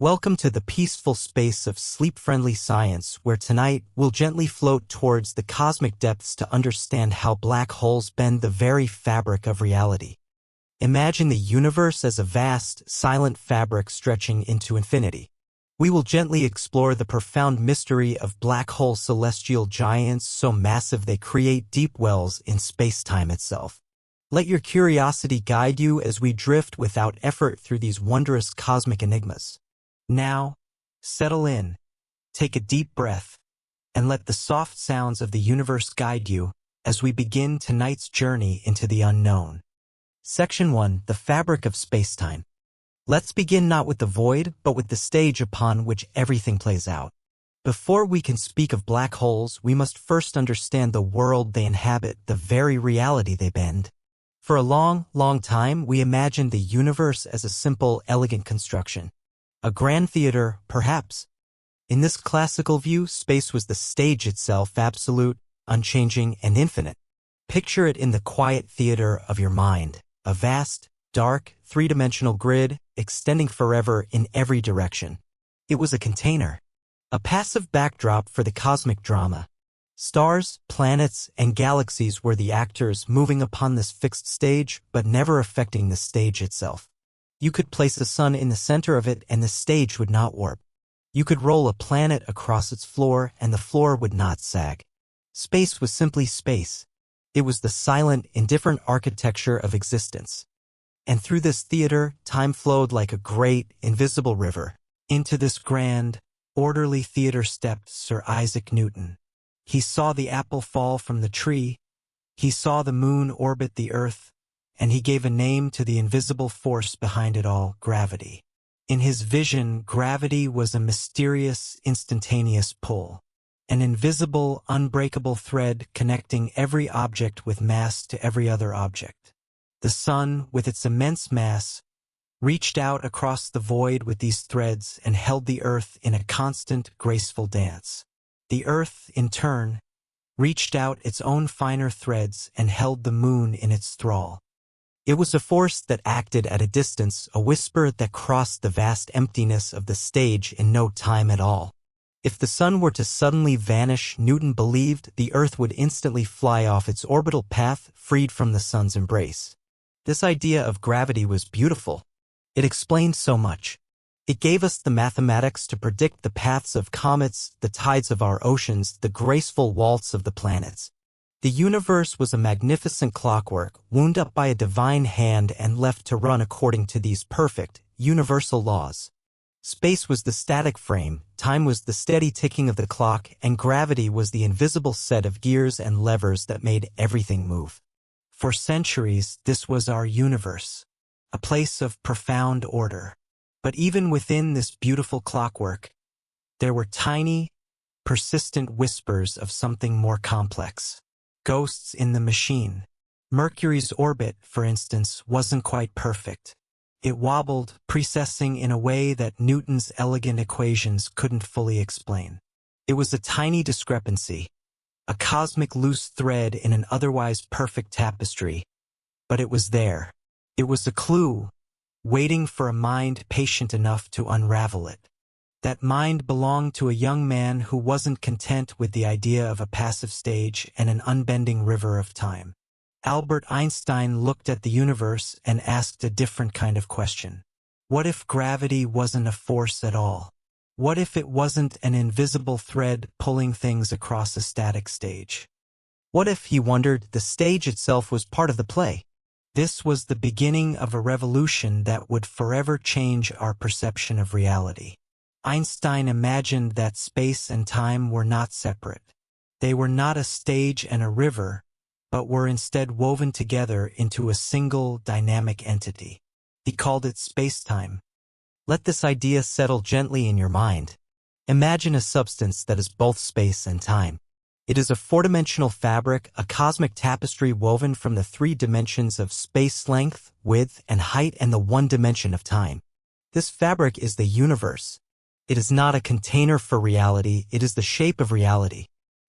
Welcome to the peaceful space of sleep-friendly science, where tonight we'll gently float towards the cosmic depths to understand how black holes bend the very fabric of reality. Imagine the universe as a vast, silent fabric stretching into infinity. We will gently explore the profound mystery of black hole celestial giants so massive they create deep wells in space-time itself. Let your curiosity guide you as we drift without effort through these wondrous cosmic enigmas. Now, settle in, take a deep breath, and let the soft sounds of the universe guide you as we begin tonight's journey into the unknown. Section 1. The Fabric of Spacetime. Let's begin not with the void, but with the stage upon which everything plays out. Before we can speak of black holes, we must first understand the world they inhabit, the very reality they bend. For a long, long time, we imagined the universe as a simple, elegant construction. A grand theater, perhaps. In this classical view, space was the stage itself, absolute, unchanging, and infinite. Picture it in the quiet theater of your mind, a vast, dark, three-dimensional grid extending forever in every direction. It was a container, a passive backdrop for the cosmic drama. Stars, planets, and galaxies were the actors moving upon this fixed stage, but never affecting the stage itself. You could place the sun in the center of it and the stage would not warp. You could roll a planet across its floor and the floor would not sag. Space was simply space. It was the silent, indifferent architecture of existence. And through this theater, time flowed like a great, invisible river. Into this grand, orderly theater stepped Sir Isaac Newton. He saw the apple fall from the tree. He saw the moon orbit the earth. And he gave a name to the invisible force behind it all, gravity. In his vision, gravity was a mysterious, instantaneous pull, an invisible, unbreakable thread connecting every object with mass to every other object. The sun, with its immense mass, reached out across the void with these threads and held the earth in a constant, graceful dance. The earth, in turn, reached out its own finer threads and held the moon in its thrall. It was a force that acted at a distance, a whisper that crossed the vast emptiness of the stage in no time at all. If the sun were to suddenly vanish, Newton believed the earth would instantly fly off its orbital path, freed from the sun's embrace. This idea of gravity was beautiful. It explained so much. It gave us the mathematics to predict the paths of comets, the tides of our oceans, the graceful waltz of the planets. The universe was a magnificent clockwork, wound up by a divine hand and left to run according to these perfect, universal laws. Space was the static frame, time was the steady ticking of the clock, and gravity was the invisible set of gears and levers that made everything move. For centuries, this was our universe, a place of profound order. But even within this beautiful clockwork, there were tiny, persistent whispers of something more complex. Ghosts in the machine. Mercury's orbit, for instance, wasn't quite perfect. It wobbled, precessing in a way that Newton's elegant equations couldn't fully explain. It was a tiny discrepancy, a cosmic loose thread in an otherwise perfect tapestry. But it was there. It was a clue, waiting for a mind patient enough to unravel it. That mind belonged to a young man who wasn't content with the idea of a passive stage and an unbending river of time. Albert Einstein looked at the universe and asked a different kind of question. What if gravity wasn't a force at all? What if it wasn't an invisible thread pulling things across a static stage? What if, he wondered, the stage itself was part of the play? This was the beginning of a revolution that would forever change our perception of reality. Einstein imagined that space and time were not separate. They were not a stage and a river, but were instead woven together into a single dynamic entity. He called it spacetime. Let this idea settle gently in your mind. Imagine a substance that is both space and time. It is a four-dimensional fabric, a cosmic tapestry woven from the three dimensions of space length, width, and height, and the one dimension of time. This fabric is the universe. It is not a container for reality, it is the shape of reality.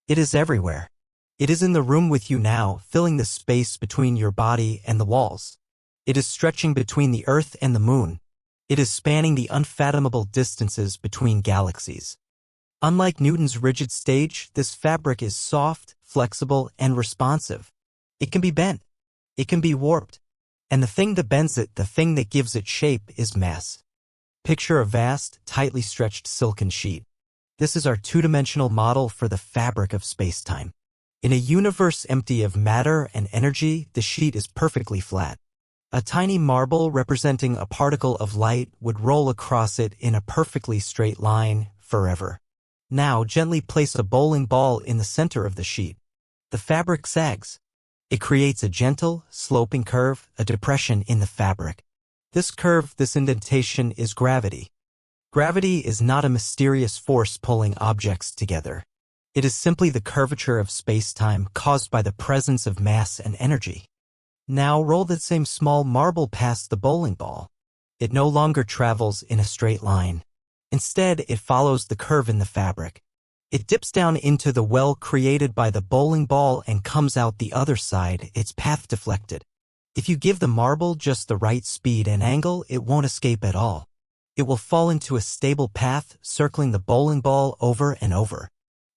It is everywhere. It is in the room with you now, filling the space between your body and the walls. It is stretching between the earth and the moon. It is spanning the unfathomable distances between galaxies. Unlike Newton's rigid stage, this fabric is soft, flexible, and responsive. It can be bent. It can be warped. And the thing that bends it, the thing that gives it shape, is mass. Picture a vast, tightly stretched silken sheet. This is our two-dimensional model for the fabric of spacetime. In a universe empty of matter and energy, the sheet is perfectly flat. A tiny marble representing a particle of light would roll across it in a perfectly straight line forever. Now gently place a bowling ball in the center of the sheet. The fabric sags. It creates a gentle, sloping curve, a depression in the fabric. This curve, this indentation, is gravity. Gravity is not a mysterious force pulling objects together. It is simply the curvature of space-time caused by the presence of mass and energy. Now roll that same small marble past the bowling ball. It no longer travels in a straight line. Instead, it follows the curve in the fabric. It dips down into the well created by the bowling ball and comes out the other side, its path deflected. If you give the marble just the right speed and angle, it won't escape at all. It will fall into a stable path, circling the bowling ball over and over.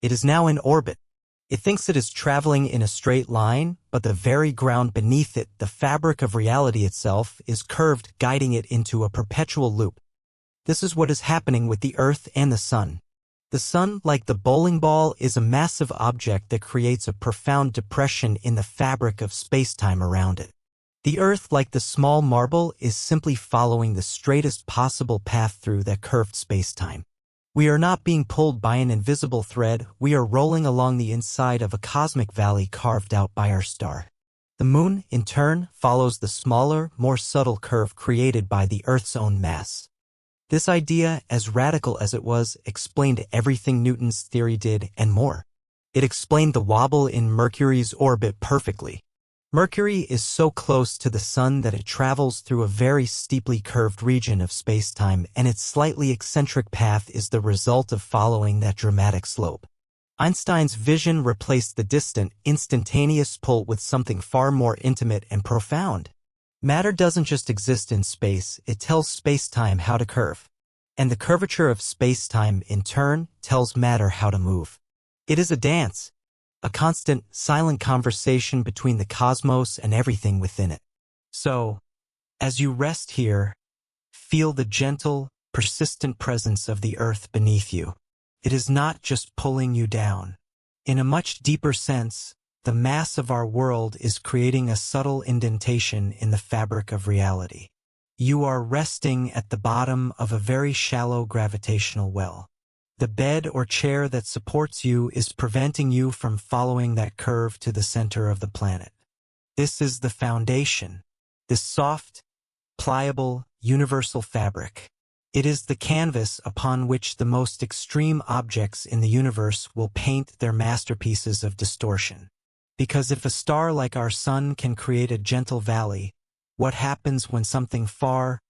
It is now in orbit. It thinks it is traveling in a straight line, but the very ground beneath it, the fabric of reality itself, is curved, guiding it into a perpetual loop. This is what is happening with the Earth and the Sun. The Sun, like the bowling ball, is a massive object that creates a profound depression in the fabric of spacetime around it. The Earth, like the small marble, is simply following the straightest possible path through that curved spacetime. We are not being pulled by an invisible thread, we are rolling along the inside of a cosmic valley carved out by our star. The Moon, in turn, follows the smaller, more subtle curve created by the Earth's own mass. This idea, as radical as it was, explained everything Newton's theory did and more. It explained the wobble in Mercury's orbit perfectly. Mercury is so close to the Sun that it travels through a very steeply curved region of spacetime, and its slightly eccentric path is the result of following that dramatic slope. Einstein's vision replaced the distant, instantaneous pull with something far more intimate and profound. Matter doesn't just exist in space, it tells spacetime how to curve. And the curvature of spacetime, in turn, tells matter how to move. It is a dance. A constant, silent conversation between the cosmos and everything within it. So, as you rest here, feel the gentle, persistent presence of the Earth beneath you. It is not just pulling you down. In a much deeper sense, the mass of our world is creating a subtle indentation in the fabric of reality. You are resting at the bottom of a very shallow gravitational well. The bed or chair that supports you is preventing you from following that curve to the center of the planet. This is the foundation, this soft, pliable, universal fabric. It is the canvas upon which the most extreme objects in the universe will paint their masterpieces of distortion. Because if a star like our Sun can create a gentle valley, what happens when something far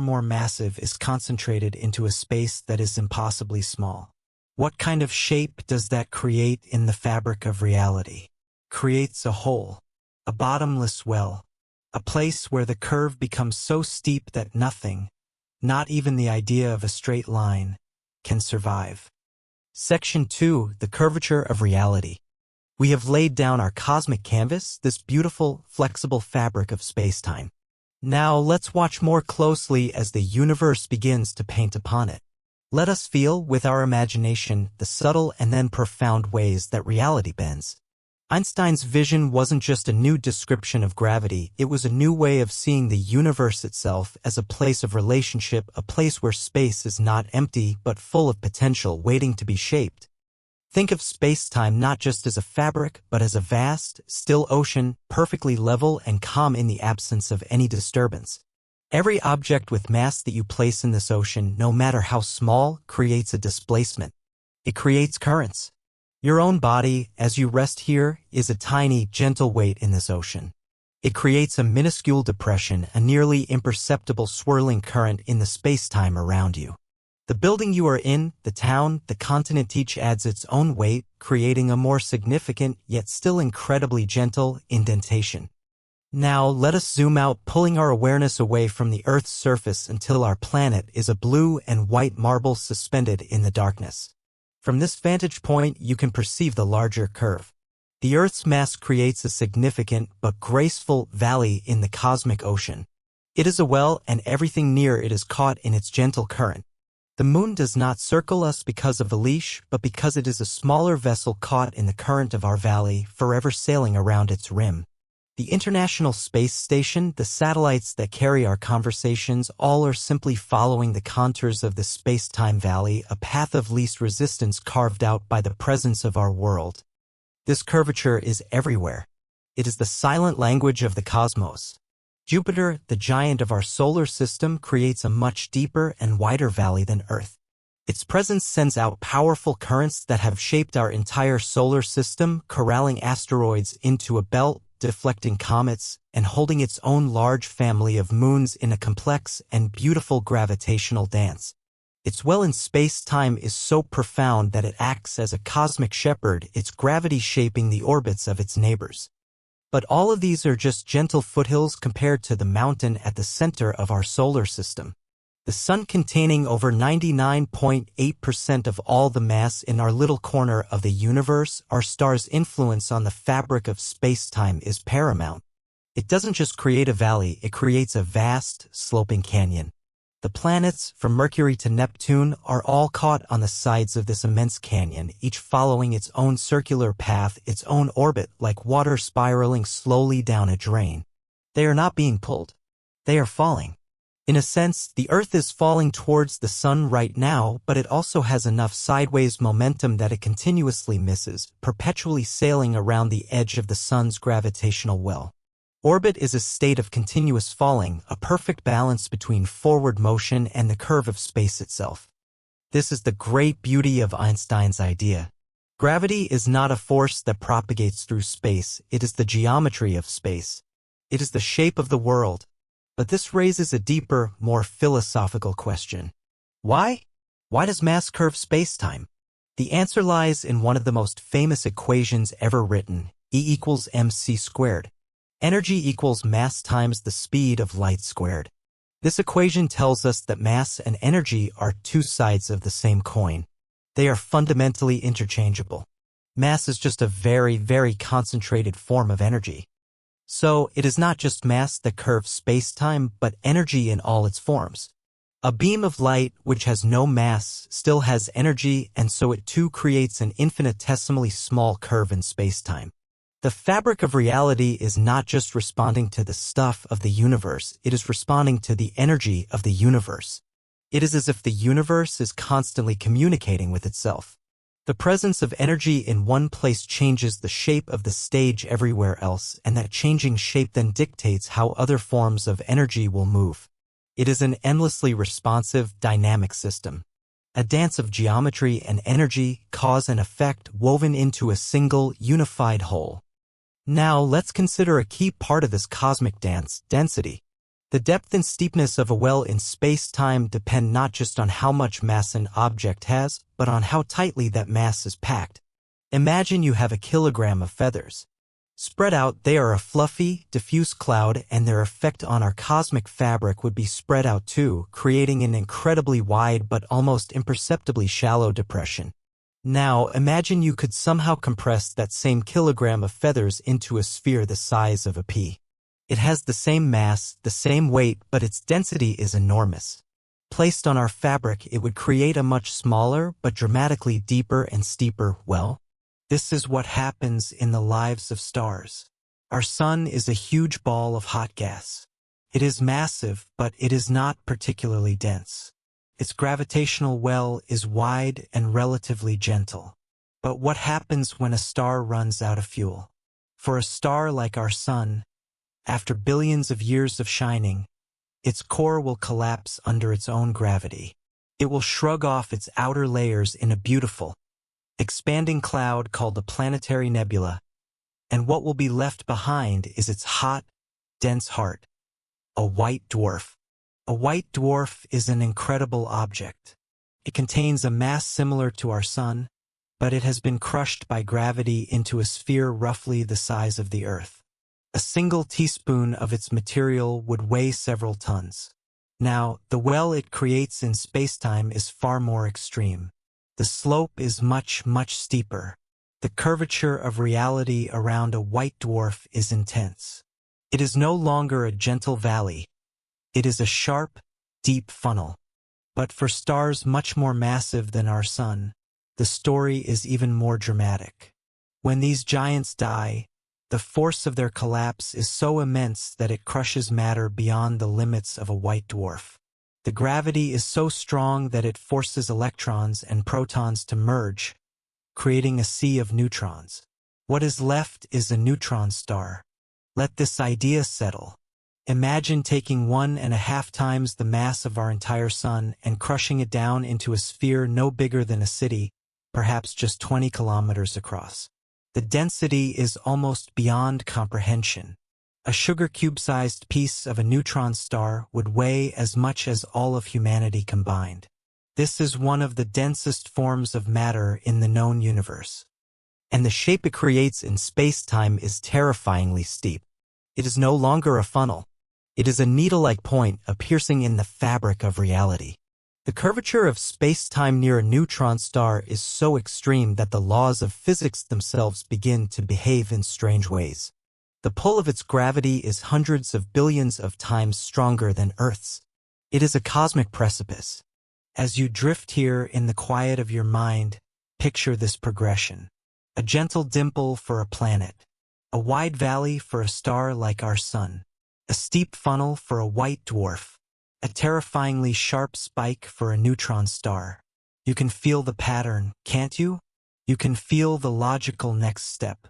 more massive is concentrated into a space that is impossibly small? What kind of shape does that create in the fabric of reality? Creates a hole, a bottomless well, a place where the curve becomes so steep that nothing, not even the idea of a straight line, can survive. Section 2. The curvature of reality. We have laid down our cosmic canvas, this beautiful, flexible fabric of spacetime. Now let's watch more closely as the universe begins to paint upon it. Let us feel, with our imagination, the subtle and then profound ways that reality bends. Einstein's vision wasn't just a new description of gravity, it was a new way of seeing the universe itself as a place of relationship, a place where space is not empty but full of potential waiting to be shaped. Think of space-time not just as a fabric, but as a vast, still ocean, perfectly level and calm in the absence of any disturbance. Every object with mass that you place in this ocean, no matter how small, creates a displacement. It creates currents. Your own body, as you rest here, is a tiny, gentle weight in this ocean. It creates a minuscule depression, a nearly imperceptible swirling current in the space-time around you. The building you are in, the town, the continent, each adds its own weight, creating a more significant, yet still incredibly gentle, indentation. Now let us zoom out, pulling our awareness away from the Earth's surface until our planet is a blue and white marble suspended in the darkness. From this vantage point, you can perceive the larger curve. The Earth's mass creates a significant but graceful valley in the cosmic ocean. It is a well, and everything near it is caught in its gentle current. The moon does not circle us because of a leash, but because it is a smaller vessel caught in the current of our valley, forever sailing around its rim. The International Space Station, the satellites that carry our conversations, all are simply following the contours of the space-time valley, a path of least resistance carved out by the presence of our world. This curvature is everywhere. It is the silent language of the cosmos. Jupiter, the giant of our solar system, creates a much deeper and wider valley than Earth. Its presence sends out powerful currents that have shaped our entire solar system, corralling asteroids into a belt, deflecting comets, and holding its own large family of moons in a complex and beautiful gravitational dance. Its well in space-time is so profound that it acts as a cosmic shepherd, its gravity shaping the orbits of its neighbors. But all of these are just gentle foothills compared to the mountain at the center of our solar system. The Sun, containing over 99.8% of all the mass in our little corner of the universe, our star's influence on the fabric of space-time is paramount. It doesn't just create a valley, it creates a vast, sloping canyon. The planets, from Mercury to Neptune, are all caught on the sides of this immense canyon, each following its own circular path, its own orbit, like water spiraling slowly down a drain. They are not being pulled. They are falling. In a sense, the Earth is falling towards the Sun right now, but it also has enough sideways momentum that it continuously misses, perpetually sailing around the edge of the Sun's gravitational well. Orbit is a state of continuous falling, a perfect balance between forward motion and the curve of space itself. This is the great beauty of Einstein's idea. Gravity is not a force that propagates through space, it is the geometry of space. It is the shape of the world. But this raises a deeper, more philosophical question. Why? Why does mass curve space-time? The answer lies in one of the most famous equations ever written, E=mc². Energy equals mass times the speed of light squared. This equation tells us that mass and energy are two sides of the same coin. They are fundamentally interchangeable. Mass is just a very, very concentrated form of energy. So, it is not just mass that curves space-time, but energy in all its forms. A beam of light, which has no mass, still has energy, and so it too creates an infinitesimally small curve in space-time. The fabric of reality is not just responding to the stuff of the universe, it is responding to the energy of the universe. It is as if the universe is constantly communicating with itself. The presence of energy in one place changes the shape of the stage everywhere else, and that changing shape then dictates how other forms of energy will move. It is an endlessly responsive, dynamic system. A dance of geometry and energy, cause and effect woven into a single, unified whole. Now let's consider a key part of this cosmic dance, density. The depth and steepness of a well in space-time depend not just on how much mass an object has, but on how tightly that mass is packed. Imagine you have a kilogram of feathers. Spread out, they are a fluffy, diffuse cloud, and their effect on our cosmic fabric would be spread out too, creating an incredibly wide but almost imperceptibly shallow depression. Now, imagine you could somehow compress that same kilogram of feathers into a sphere the size of a pea. It has the same mass, the same weight, but its density is enormous. Placed on our fabric, it would create a much smaller, but dramatically deeper and steeper well. This is what happens in the lives of stars. Our sun is a huge ball of hot gas. It is massive, but it is not particularly dense. Its gravitational well is wide and relatively gentle. But what happens when a star runs out of fuel? For a star like our sun, after billions of years of shining, its core will collapse under its own gravity. It will shrug off its outer layers in a beautiful, expanding cloud called a planetary nebula, and what will be left behind is its hot, dense heart, a white dwarf. A white dwarf is an incredible object. It contains a mass similar to our sun, but it has been crushed by gravity into a sphere roughly the size of the Earth. A single teaspoon of its material would weigh several tons. Now, the well it creates in spacetime is far more extreme. The slope is much, much steeper. The curvature of reality around a white dwarf is intense. It is no longer a gentle valley. It is a sharp, deep funnel. But for stars much more massive than our sun, the story is even more dramatic. When these giants die, the force of their collapse is so immense that it crushes matter beyond the limits of a white dwarf. The gravity is so strong that it forces electrons and protons to merge, creating a sea of neutrons. What is left is a neutron star. Let this idea settle. Imagine taking 1.5 times the mass of our entire sun and crushing it down into a sphere no bigger than a city, perhaps just 20 kilometers across. The density is almost beyond comprehension. A sugar cube-sized piece of a neutron star would weigh as much as all of humanity combined. This is one of the densest forms of matter in the known universe. And the shape it creates in space-time is terrifyingly steep. It is no longer a funnel. It is a needle-like point, a piercing in the fabric of reality. The curvature of space-time near a neutron star is so extreme that the laws of physics themselves begin to behave in strange ways. The pull of its gravity is hundreds of billions of times stronger than Earth's. It is a cosmic precipice. As you drift here in the quiet of your mind, picture this progression. A gentle dimple for a planet. A wide valley for a star like our sun. A steep funnel for a white dwarf. A terrifyingly sharp spike for a neutron star. You can feel the pattern, can't you? You can feel the logical next step.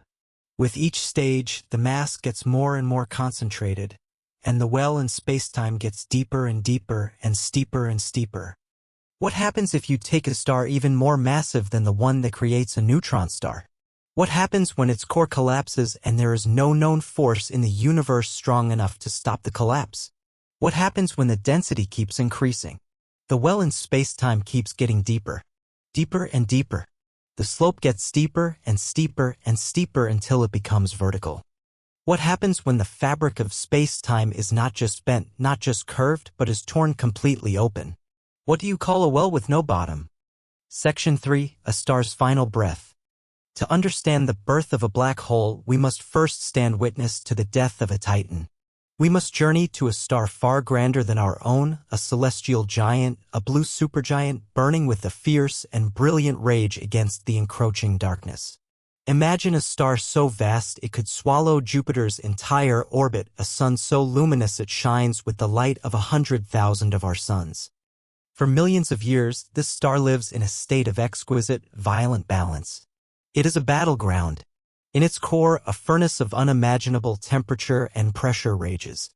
With each stage, the mass gets more and more concentrated, and the well in spacetime gets deeper and deeper and steeper and steeper. What happens if you take a star even more massive than the one that creates a neutron star? What happens when its core collapses and there is no known force in the universe strong enough to stop the collapse? What happens when the density keeps increasing? The well in spacetime keeps getting deeper, deeper and deeper. The slope gets steeper and steeper and steeper until it becomes vertical. What happens when the fabric of spacetime is not just bent, not just curved, but is torn completely open? What do you call a well with no bottom? Section 3. A star's final breath. To understand the birth of a black hole, we must first stand witness to the death of a titan. We must journey to a star far grander than our own, a celestial giant, a blue supergiant burning with a fierce and brilliant rage against the encroaching darkness. Imagine a star so vast it could swallow Jupiter's entire orbit, a sun so luminous it shines with the light of 100,000 of our suns. For millions of years, this star lives in a state of exquisite, violent balance. It is a battleground. In its core, a furnace of unimaginable temperature and pressure rages.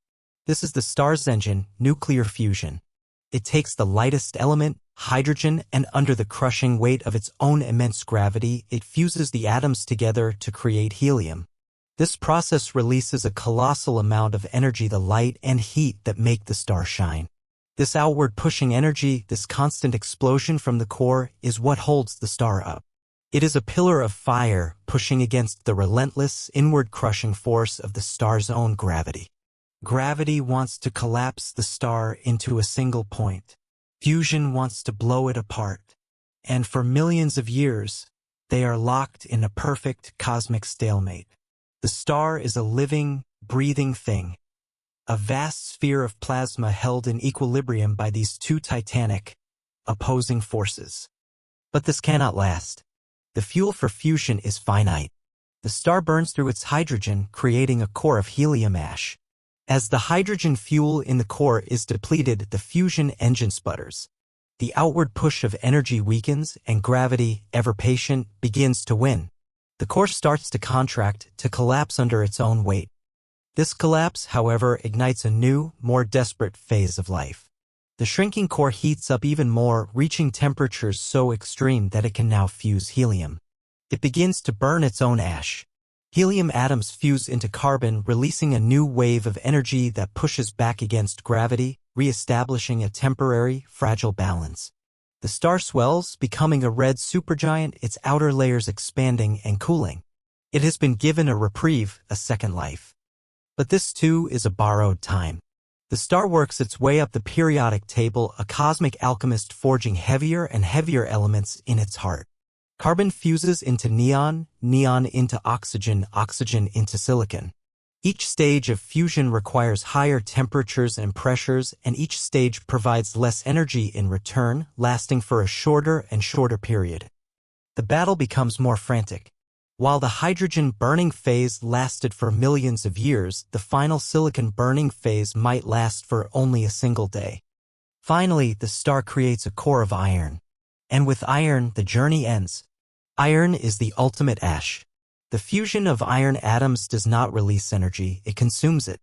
This is the star's engine, nuclear fusion. It takes the lightest element, hydrogen, and under the crushing weight of its own immense gravity, it fuses the atoms together to create helium. This process releases a colossal amount of energy, the light and heat that make the star shine. This outward-pushing energy, this constant explosion from the core, is what holds the star up. It is a pillar of fire pushing against the relentless, inward-crushing force of the star's own gravity. Gravity wants to collapse the star into a single point. Fusion wants to blow it apart. And for millions of years, they are locked in a perfect cosmic stalemate. The star is a living, breathing thing. A vast sphere of plasma held in equilibrium by these two titanic, opposing forces. But this cannot last. The fuel for fusion is finite. The star burns through its hydrogen, creating a core of helium ash. As the hydrogen fuel in the core is depleted, the fusion engine sputters. The outward push of energy weakens, and gravity, ever patient, begins to win. The core starts to contract, to collapse under its own weight. This collapse, however, ignites a new, more desperate phase of life. The shrinking core heats up even more, reaching temperatures so extreme that it can now fuse helium. It begins to burn its own ash. Helium atoms fuse into carbon, releasing a new wave of energy that pushes back against gravity, re-establishing a temporary, fragile balance. The star swells, becoming a red supergiant, its outer layers expanding and cooling. It has been given a reprieve, a second life. But this too is a borrowed time. The star works its way up the periodic table, a cosmic alchemist forging heavier and heavier elements in its heart. Carbon fuses into neon, neon into oxygen, oxygen into silicon. Each stage of fusion requires higher temperatures and pressures, and each stage provides less energy in return, lasting for a shorter and shorter period. The battle becomes more frantic. While the hydrogen burning phase lasted for millions of years, the final silicon burning phase might last for only a single day. Finally, the star creates a core of iron. And with iron, the journey ends. Iron is the ultimate ash. The fusion of iron atoms does not release energy, it consumes it.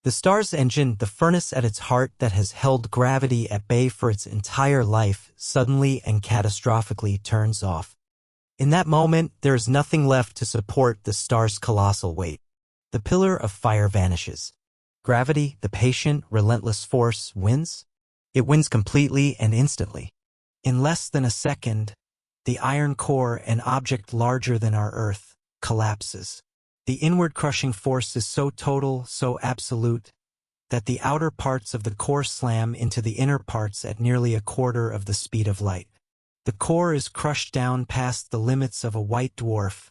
The star's engine, the furnace at its heart that has held gravity at bay for its entire life, suddenly and catastrophically turns off. In that moment, there is nothing left to support the star's colossal weight. The pillar of fire vanishes. Gravity, the patient, relentless force, wins. It wins completely and instantly. In less than a second, the iron core, an object larger than our Earth, collapses. The inward crushing force is so total, so absolute, that the outer parts of the core slam into the inner parts at nearly a quarter of the speed of light. The core is crushed down past the limits of a white dwarf,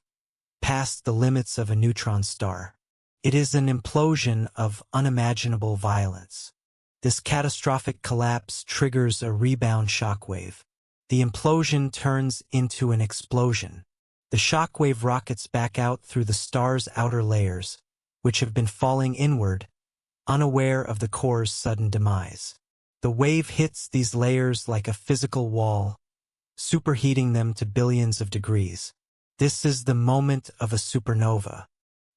past the limits of a neutron star. It is an implosion of unimaginable violence. This catastrophic collapse triggers a rebound shockwave. The implosion turns into an explosion. The shockwave rockets back out through the star's outer layers, which have been falling inward, unaware of the core's sudden demise. The wave hits these layers like a physical wall, superheating them to billions of degrees. This is the moment of a supernova.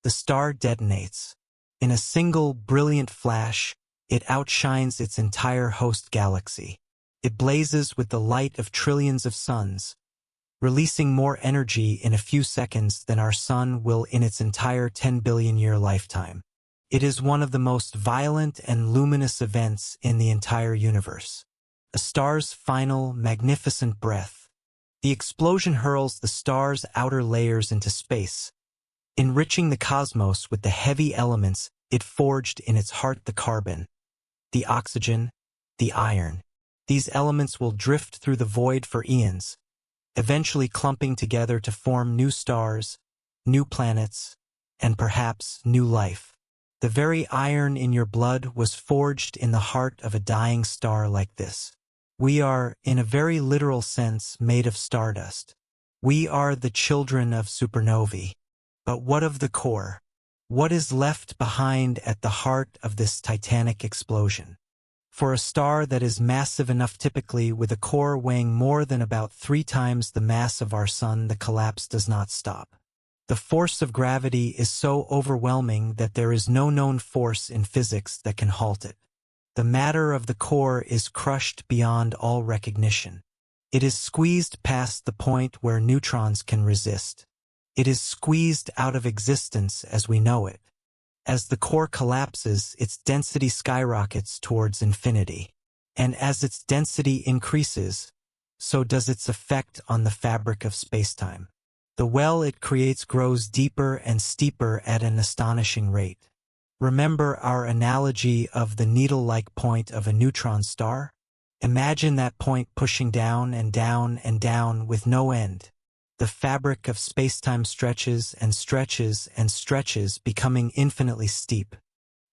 The star detonates. In a single brilliant flash, it outshines its entire host galaxy. It blazes with the light of trillions of suns, releasing more energy in a few seconds than our sun will in its entire 10 billion-year lifetime. It is one of the most violent and luminous events in the entire universe. A star's final, magnificent breath. The explosion hurls the star's outer layers into space, enriching the cosmos with the heavy elements it forged in its heart: the carbon, the oxygen, the iron. These elements will drift through the void for eons, eventually clumping together to form new stars, new planets, and perhaps new life. The very iron in your blood was forged in the heart of a dying star like this. We are, in a very literal sense, made of stardust. We are the children of supernovae. But what of the core? What is left behind at the heart of this titanic explosion? For a star that is massive enough, typically with a core weighing more than about 3 times the mass of our sun, the collapse does not stop. The force of gravity is so overwhelming that there is no known force in physics that can halt it. The matter of the core is crushed beyond all recognition. It is squeezed past the point where neutrons can resist. It is squeezed out of existence as we know it. As the core collapses, its density skyrockets towards infinity. And as its density increases, so does its effect on the fabric of spacetime. The well it creates grows deeper and steeper at an astonishing rate. Remember our analogy of the needle-like point of a neutron star? Imagine that point pushing down and down and down with no end. The fabric of spacetime stretches and stretches and stretches, becoming infinitely steep.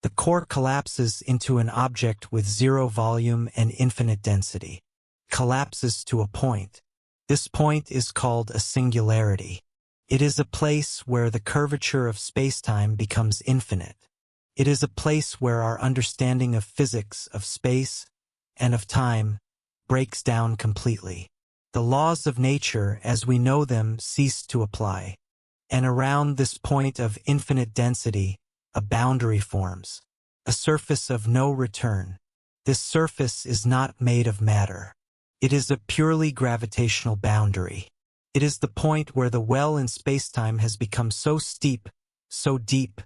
The core collapses into an object with zero volume and infinite density. Collapses to a point. This point is called a singularity. It is a place where the curvature of spacetime becomes infinite. It is a place where our understanding of physics, of space, and of time breaks down completely. The laws of nature, as we know them, cease to apply. And around this point of infinite density, a boundary forms, a surface of no return. This surface is not made of matter. It is a purely gravitational boundary. It is the point where the well in spacetime has become so steep, so deep,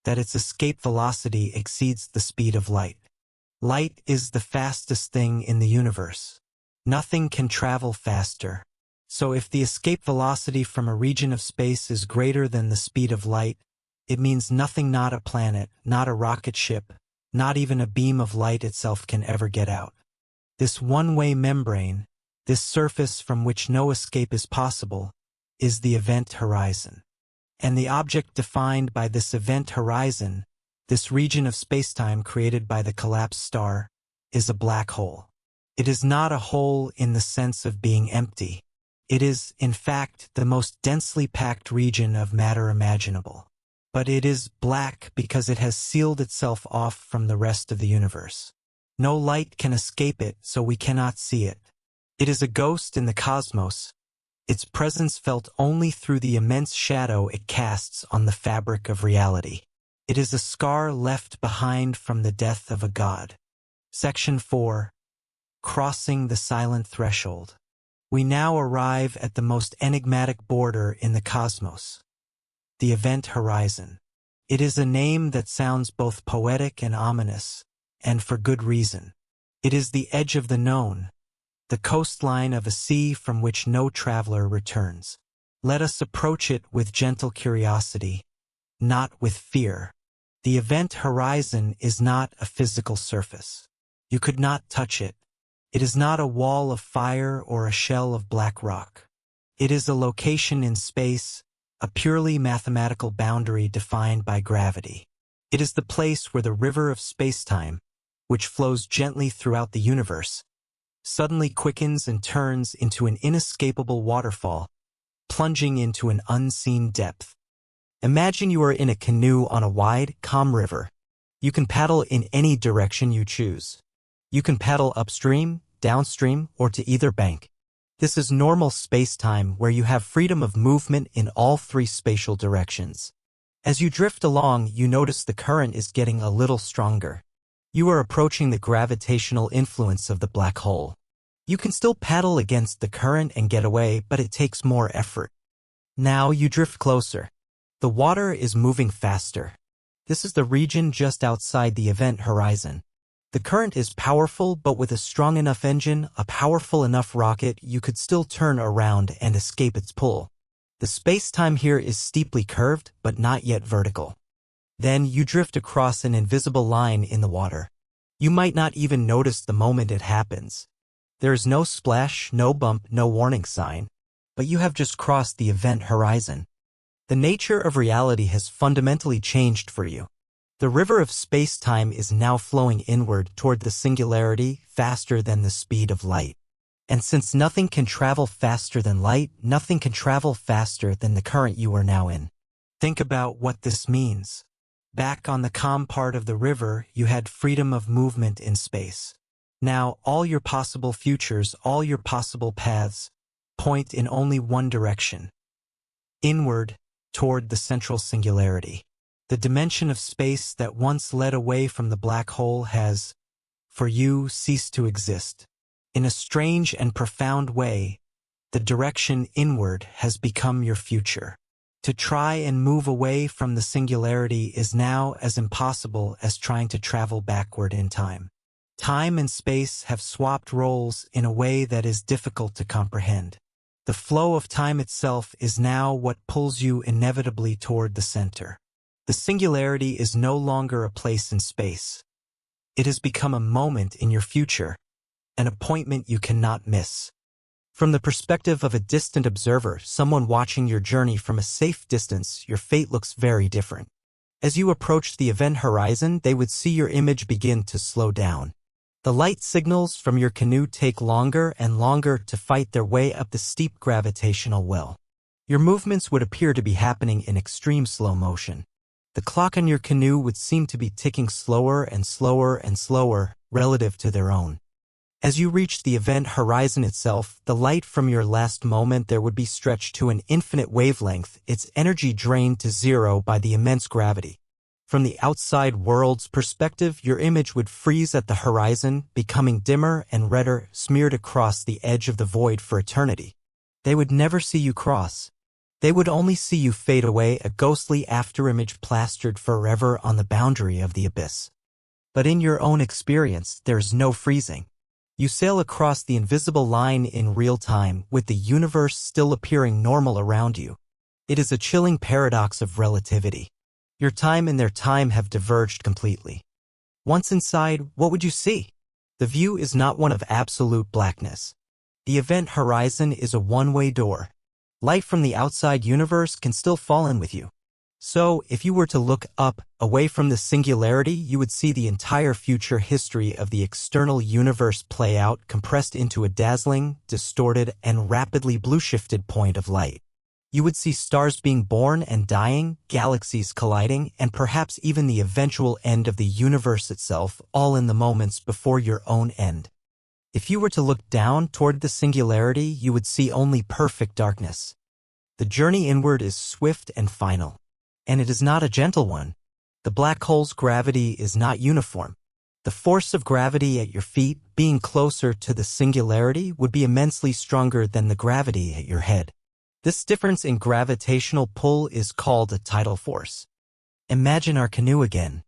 that its escape velocity exceeds the speed of light. Light is the fastest thing in the universe. Nothing can travel faster. So if the escape velocity from a region of space is greater than the speed of light, It means nothing, not a planet, not a rocket ship, not even a beam of light itself can ever get out. This one-way membrane, this surface from which no escape is possible, is the event horizon. And the object defined by this event horizon, this region of spacetime created by the collapsed star, is a black hole. It is not a hole in the sense of being empty. It is, in fact, the most densely packed region of matter imaginable. But it is black because it has sealed itself off from the rest of the universe. No light can escape it, so we cannot see it. It is a ghost in the cosmos, its presence felt only through the immense shadow it casts on the fabric of reality. It is a scar left behind from the death of a god. Section 4. Crossing the silent threshold. We now arrive at the most enigmatic border in the cosmos. The event horizon. It is a name that sounds both poetic and ominous, and for good reason. It is the edge of the known, the coastline of a sea from which no traveler returns. Let us approach it with gentle curiosity, not with fear. The event horizon is not a physical surface. You could not touch it. It is not a wall of fire or a shell of black rock. It is a location in space, a purely mathematical boundary defined by gravity. It is the place where the river of spacetime, which flows gently throughout the universe, suddenly quickens and turns into an inescapable waterfall, plunging into an unseen depth. Imagine you are in a canoe on a wide, calm river. You can paddle in any direction you choose. You can paddle upstream, downstream, or to either bank. This is normal space-time where you have freedom of movement in all three spatial directions. As you drift along, you notice the current is getting a little stronger. You are approaching the gravitational influence of the black hole. You can still paddle against the current and get away, but it takes more effort. Now you drift closer. The water is moving faster. This is the region just outside the event horizon. The current is powerful, but with a strong enough engine, a powerful enough rocket, you could still turn around and escape its pull. The space-time here is steeply curved, but not yet vertical. Then you drift across an invisible line in the water. You might not even notice the moment it happens. There is no splash, no bump, no warning sign, but you have just crossed the event horizon. The nature of reality has fundamentally changed for you. The river of space-time is now flowing inward toward the singularity faster than the speed of light. And since nothing can travel faster than light, nothing can travel faster than the current you are now in. Think about what this means. Back on the calm part of the river, you had freedom of movement in space. Now, all your possible futures, all your possible paths, point in only one direction. Inward, toward the central singularity. The dimension of space that once led away from the black hole has, for you, ceased to exist. In a strange and profound way, the direction inward has become your future. To try and move away from the singularity is now as impossible as trying to travel backward in time. Time and space have swapped roles in a way that is difficult to comprehend. The flow of time itself is now what pulls you inevitably toward the center. The singularity is no longer a place in space. It has become a moment in your future, an appointment you cannot miss. From the perspective of a distant observer, someone watching your journey from a safe distance, your fate looks very different. As you approach the event horizon, they would see your image begin to slow down. The light signals from your canoe take longer and longer to fight their way up the steep gravitational well. Your movements would appear to be happening in extreme slow motion. The clock on your canoe would seem to be ticking slower and slower and slower relative to their own. As you reach the event horizon itself, the light from your last moment there would be stretched to an infinite wavelength, its energy drained to zero by the immense gravity. From the outside world's perspective, your image would freeze at the horizon, becoming dimmer and redder, smeared across the edge of the void for eternity. They would never see you cross. They would only see you fade away, a ghostly afterimage plastered forever on the boundary of the abyss. But in your own experience, there is no freezing. You sail across the invisible line in real time, with the universe still appearing normal around you. It is a chilling paradox of relativity. Your time and their time have diverged completely. Once inside, what would you see? The view is not one of absolute blackness. The event horizon is a one-way door. Light from the outside universe can still fall in with you. So, if you were to look up, away from the singularity, you would see the entire future history of the external universe play out, compressed into a dazzling, distorted, and rapidly blue-shifted point of light. You would see stars being born and dying, galaxies colliding, and perhaps even the eventual end of the universe itself, all in the moments before your own end. If you were to look down toward the singularity, you would see only perfect darkness. The journey inward is swift and final. And it is not a gentle one. The black hole's gravity is not uniform. The force of gravity at your feet, being closer to the singularity, would be immensely stronger than the gravity at your head. This difference in gravitational pull is called a tidal force. Imagine our canoe again.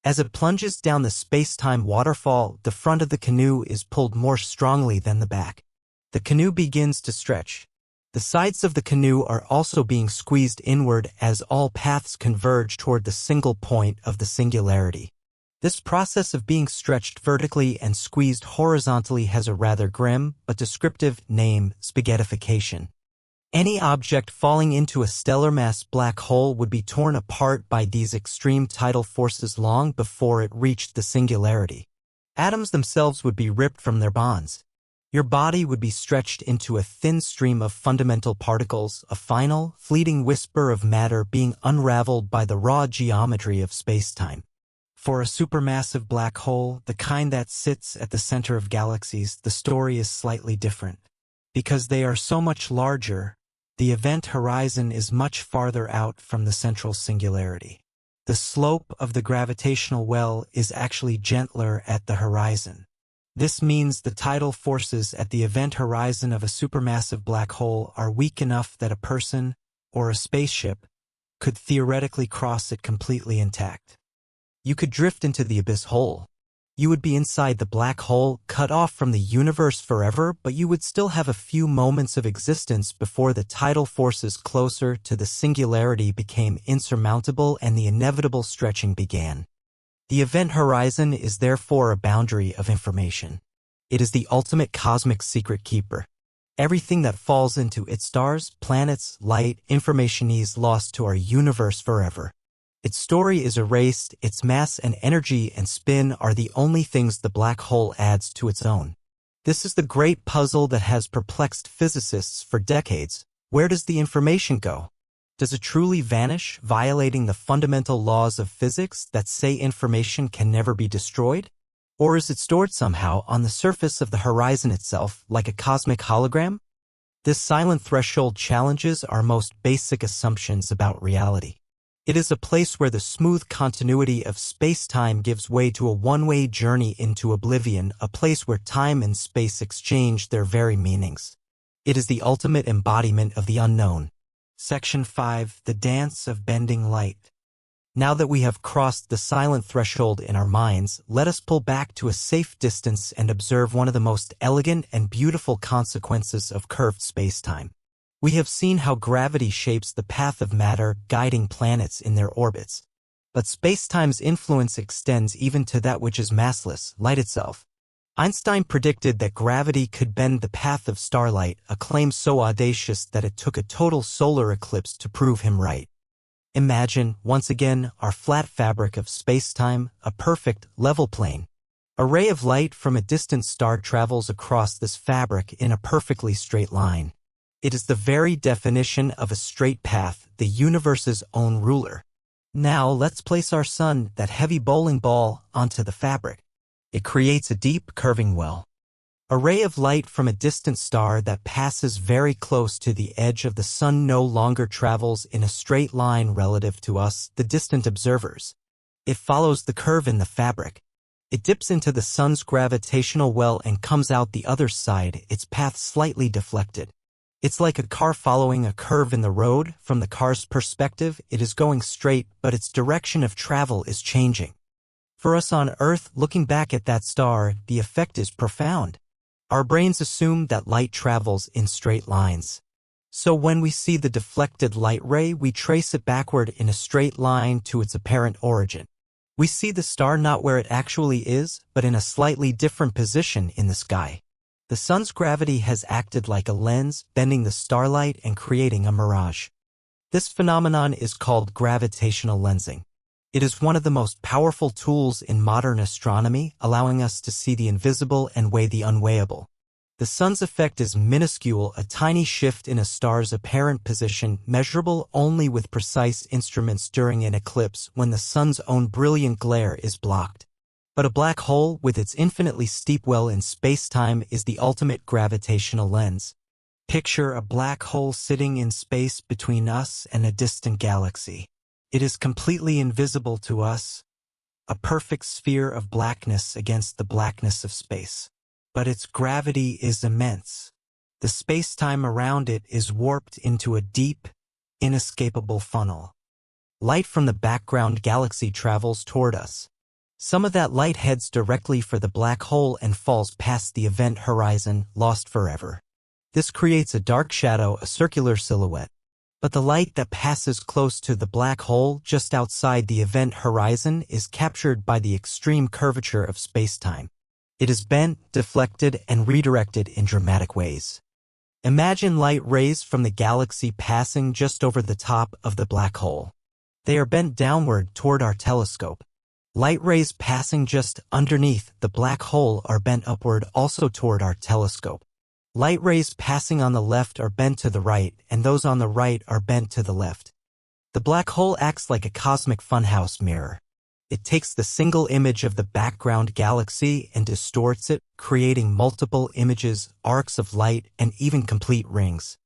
As it plunges down the space-time waterfall, the front of the canoe is pulled more strongly than the back. The canoe begins to stretch. The sides of the canoe are also being squeezed inward as all paths converge toward the single point of the singularity. This process of being stretched vertically and squeezed horizontally has a rather grim but descriptive name: spaghettification. Any object falling into a stellar mass black hole would be torn apart by these extreme tidal forces long before it reached the singularity. Atoms themselves would be ripped from their bonds. Your body would be stretched into a thin stream of fundamental particles, a final, fleeting whisper of matter being unraveled by the raw geometry of space-time. For a supermassive black hole, the kind that sits at the center of galaxies, the story is slightly different. Because they are so much larger, the event horizon is much farther out from the central singularity. The slope of the gravitational well is actually gentler at the horizon. This means the tidal forces at the event horizon of a supermassive black hole are weak enough that a person, or a spaceship, could theoretically cross it completely intact. You could drift into the abyss whole. You would be inside the black hole, cut off from the universe forever, but you would still have a few moments of existence before the tidal forces closer to the singularity became insurmountable and the inevitable stretching began. The event horizon is therefore a boundary of information. It is the ultimate cosmic secret keeper. Everything that falls into its stars, planets, light, information is lost to our universe forever. Its story is erased, its mass and energy and spin are the only things the black hole adds to its own. This is the great puzzle that has perplexed physicists for decades. Where does the information go? Does it truly vanish, violating the fundamental laws of physics that say information can never be destroyed? Or is it stored somehow on the surface of the horizon itself, like a cosmic hologram? This silent threshold challenges our most basic assumptions about reality. It is a place where the smooth continuity of space-time gives way to a one-way journey into oblivion, a place where time and space exchange their very meanings. It is the ultimate embodiment of the unknown. Section 5. The Dance of Bending Light. Now that we have crossed the silent threshold in our minds, let us pull back to a safe distance and observe one of the most elegant and beautiful consequences of curved space-time. We have seen how gravity shapes the path of matter, guiding planets in their orbits. But space-time's influence extends even to that which is massless, light itself. Einstein predicted that gravity could bend the path of starlight, a claim so audacious that it took a total solar eclipse to prove him right. Imagine, once again, our flat fabric of space-time, a perfect, level plane. A ray of light from a distant star travels across this fabric in a perfectly straight line. It is the very definition of a straight path, the universe's own ruler. Now let's place our sun, that heavy bowling ball, onto the fabric. It creates a deep, curving well. A ray of light from a distant star that passes very close to the edge of the sun no longer travels in a straight line relative to us, the distant observers. It follows the curve in the fabric. It dips into the sun's gravitational well and comes out the other side, its path slightly deflected. It's like a car following a curve in the road. From the car's perspective, it is going straight, but its direction of travel is changing. For us on Earth, looking back at that star, the effect is profound. Our brains assume that light travels in straight lines. So when we see the deflected light ray, we trace it backward in a straight line to its apparent origin. We see the star not where it actually is, but in a slightly different position in the sky. The sun's gravity has acted like a lens, bending the starlight and creating a mirage. This phenomenon is called gravitational lensing. It is one of the most powerful tools in modern astronomy, allowing us to see the invisible and weigh the unweighable. The sun's effect is minuscule, a tiny shift in a star's apparent position, measurable only with precise instruments during an eclipse when the sun's own brilliant glare is blocked. But a black hole, with its infinitely steep well in space-time, is the ultimate gravitational lens. Picture a black hole sitting in space between us and a distant galaxy. It is completely invisible to us, a perfect sphere of blackness against the blackness of space. But its gravity is immense. The space-time around it is warped into a deep, inescapable funnel. Light from the background galaxy travels toward us. Some of that light heads directly for the black hole and falls past the event horizon, lost forever. This creates a dark shadow, a circular silhouette. But the light that passes close to the black hole just outside the event horizon is captured by the extreme curvature of space-time. It is bent, deflected, and redirected in dramatic ways. Imagine light rays from the galaxy passing just over the top of the black hole. They are bent downward toward our telescope. Light rays passing just underneath the black hole are bent upward also toward our telescope. Light rays passing on the left are bent to the right, and those on the right are bent to the left. The black hole acts like a cosmic funhouse mirror. It takes the single image of the background galaxy and distorts it, creating multiple images, arcs of light, and even complete rings.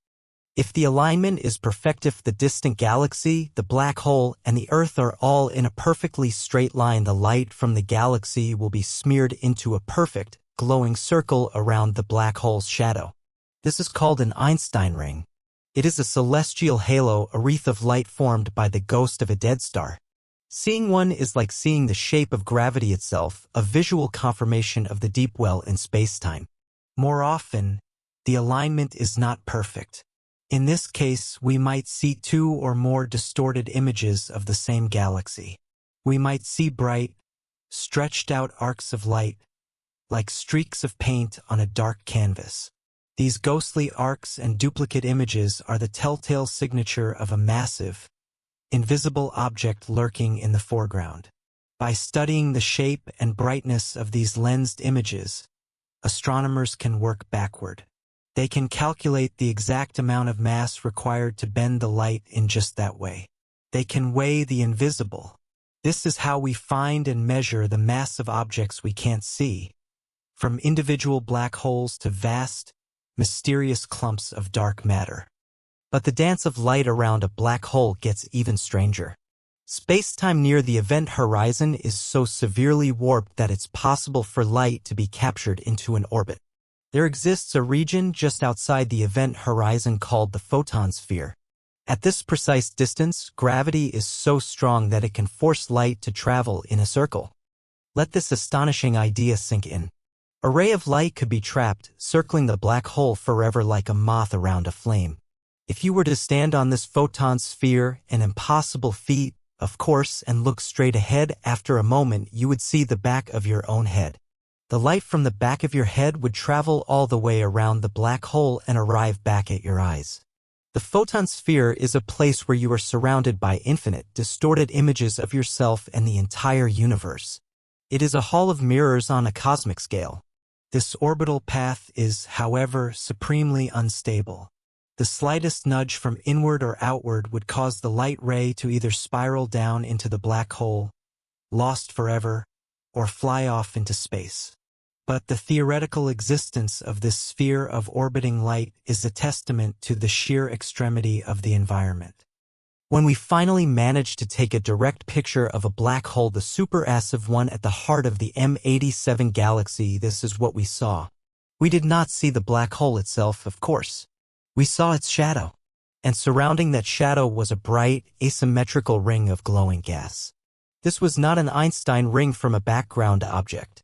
If the alignment is perfect, if the distant galaxy, the black hole, and the Earth are all in a perfectly straight line, the light from the galaxy will be smeared into a perfect, glowing circle around the black hole's shadow. This is called an Einstein ring. It is a celestial halo, a wreath of light formed by the ghost of a dead star. Seeing one is like seeing the shape of gravity itself, a visual confirmation of the deep well in space-time. More often, the alignment is not perfect. In this case, we might see two or more distorted images of the same galaxy. We might see bright, stretched-out arcs of light, like streaks of paint on a dark canvas. These ghostly arcs and duplicate images are the telltale signature of a massive, invisible object lurking in the foreground. By studying the shape and brightness of these lensed images, astronomers can work backward. They can calculate the exact amount of mass required to bend the light in just that way. They can weigh the invisible. This is how we find and measure the mass of objects we can't see, from individual black holes to vast, mysterious clumps of dark matter. But the dance of light around a black hole gets even stranger. Space-time near the event horizon is so severely warped that it's possible for light to be captured into an orbit. There exists a region just outside the event horizon called the photon sphere. At this precise distance, gravity is so strong that it can force light to travel in a circle. Let this astonishing idea sink in. A ray of light could be trapped, circling the black hole forever like a moth around a flame. If you were to stand on this photon sphere, an impossible feat, of course, and look straight ahead, after a moment you would see the back of your own head. The light from the back of your head would travel all the way around the black hole and arrive back at your eyes. The photon sphere is a place where you are surrounded by infinite, distorted images of yourself and the entire universe. It is a hall of mirrors on a cosmic scale. This orbital path is, however, supremely unstable. The slightest nudge from inward or outward would cause the light ray to either spiral down into the black hole, lost forever, or fly off into space. But the theoretical existence of this sphere of orbiting light is a testament to the sheer extremity of the environment. When we finally managed to take a direct picture of a black hole, the supermassive one at the heart of the M87 galaxy, this is what we saw. We did not see the black hole itself, of course. We saw its shadow. And surrounding that shadow was a bright, asymmetrical ring of glowing gas. This was not an Einstein ring from a background object.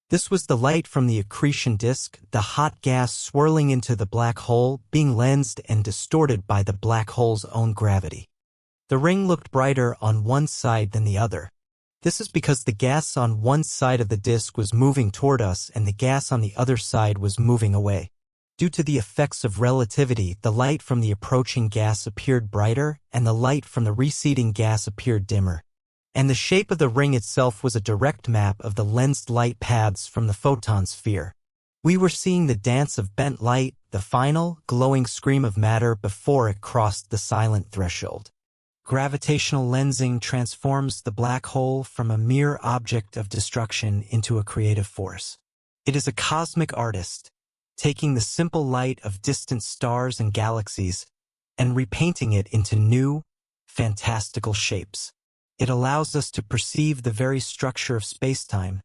This was the light from the accretion disk, the hot gas swirling into the black hole, being lensed and distorted by the black hole's own gravity. The ring looked brighter on one side than the other. This is because the gas on one side of the disk was moving toward us and the gas on the other side was moving away. Due to the effects of relativity, the light from the approaching gas appeared brighter and the light from the receding gas appeared dimmer. And the shape of the ring itself was a direct map of the lensed light paths from the photon sphere. We were seeing the dance of bent light, the final, glowing scream of matter before it crossed the silent threshold. Gravitational lensing transforms the black hole from a mere object of destruction into a creative force. It is a cosmic artist, taking the simple light of distant stars and galaxies and repainting it into new, fantastical shapes. It allows us to perceive the very structure of spacetime,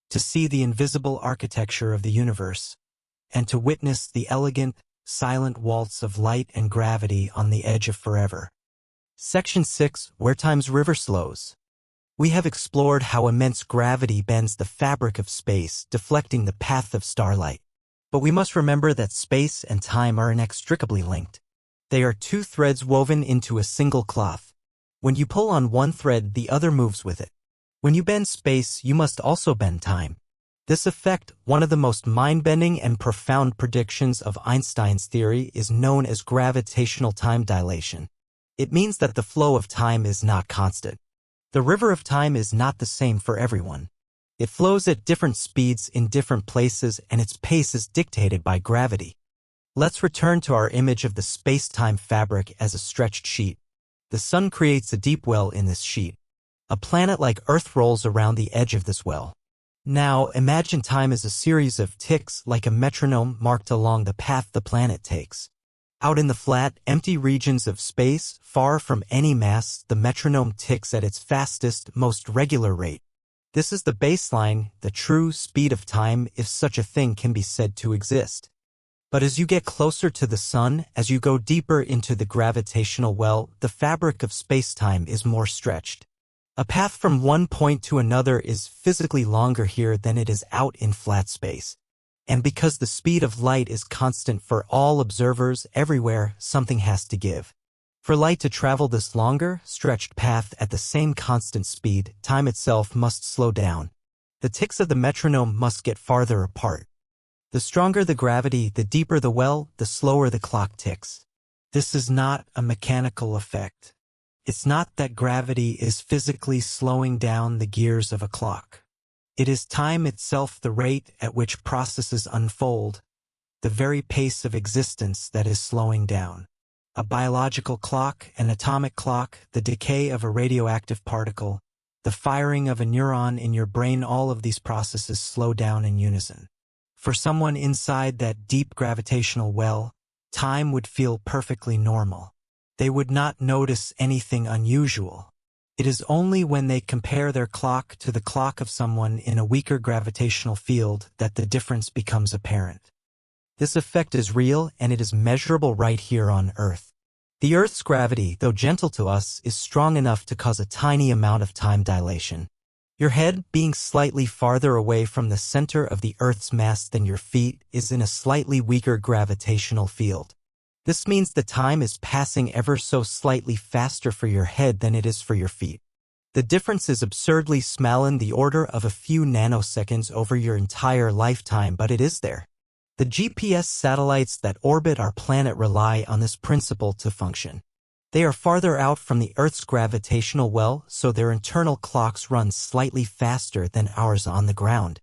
to see the invisible architecture of the universe, and to witness the elegant, silent waltz of light and gravity on the edge of forever. Section 6. Where Time's River Slows. We have explored how immense gravity bends the fabric of space, deflecting the path of starlight. But we must remember that space and time are inextricably linked. They are two threads woven into a single cloth. When you pull on one thread, the other moves with it. When you bend space, you must also bend time. This effect, one of the most mind-bending and profound predictions of Einstein's theory, is known as gravitational time dilation. It means that the flow of time is not constant. The river of time is not the same for everyone. It flows at different speeds in different places, and its pace is dictated by gravity. Let's return to our image of the space-time fabric as a stretched sheet. The sun creates a deep well in this sheet. A planet like Earth rolls around the edge of this well. Now, imagine time as a series of ticks like a metronome marked along the path the planet takes. Out in the flat, empty regions of space, far from any mass, the metronome ticks at its fastest, most regular rate. This is the baseline, the true speed of time, if such a thing can be said to exist. But as you get closer to the sun, as you go deeper into the gravitational well, the fabric of space-time is more stretched. A path from one point to another is physically longer here than it is out in flat space. And because the speed of light is constant for all observers everywhere, something has to give. For light to travel this longer, stretched path at the same constant speed, time itself must slow down. The ticks of the metronome must get farther apart. The stronger the gravity, the deeper the well, the slower the clock ticks. This is not a mechanical effect. It's not that gravity is physically slowing down the gears of a clock. It is time itself, the rate at which processes unfold, the very pace of existence that is slowing down. A biological clock, an atomic clock, the decay of a radioactive particle, the firing of a neuron in your brain, all of these processes slow down in unison. For someone inside that deep gravitational well, time would feel perfectly normal. They would not notice anything unusual. It is only when they compare their clock to the clock of someone in a weaker gravitational field that the difference becomes apparent. This effect is real and it is measurable right here on Earth. The Earth's gravity, though gentle to us, is strong enough to cause a tiny amount of time dilation. Your head, being slightly farther away from the center of the Earth's mass than your feet, is in a slightly weaker gravitational field. This means the time is passing ever so slightly faster for your head than it is for your feet. The difference is absurdly small, in the order of a few nanoseconds over your entire lifetime, but it is there. The GPS satellites that orbit our planet rely on this principle to function. They are farther out from the Earth's gravitational well, so their internal clocks run slightly faster than ours on the ground.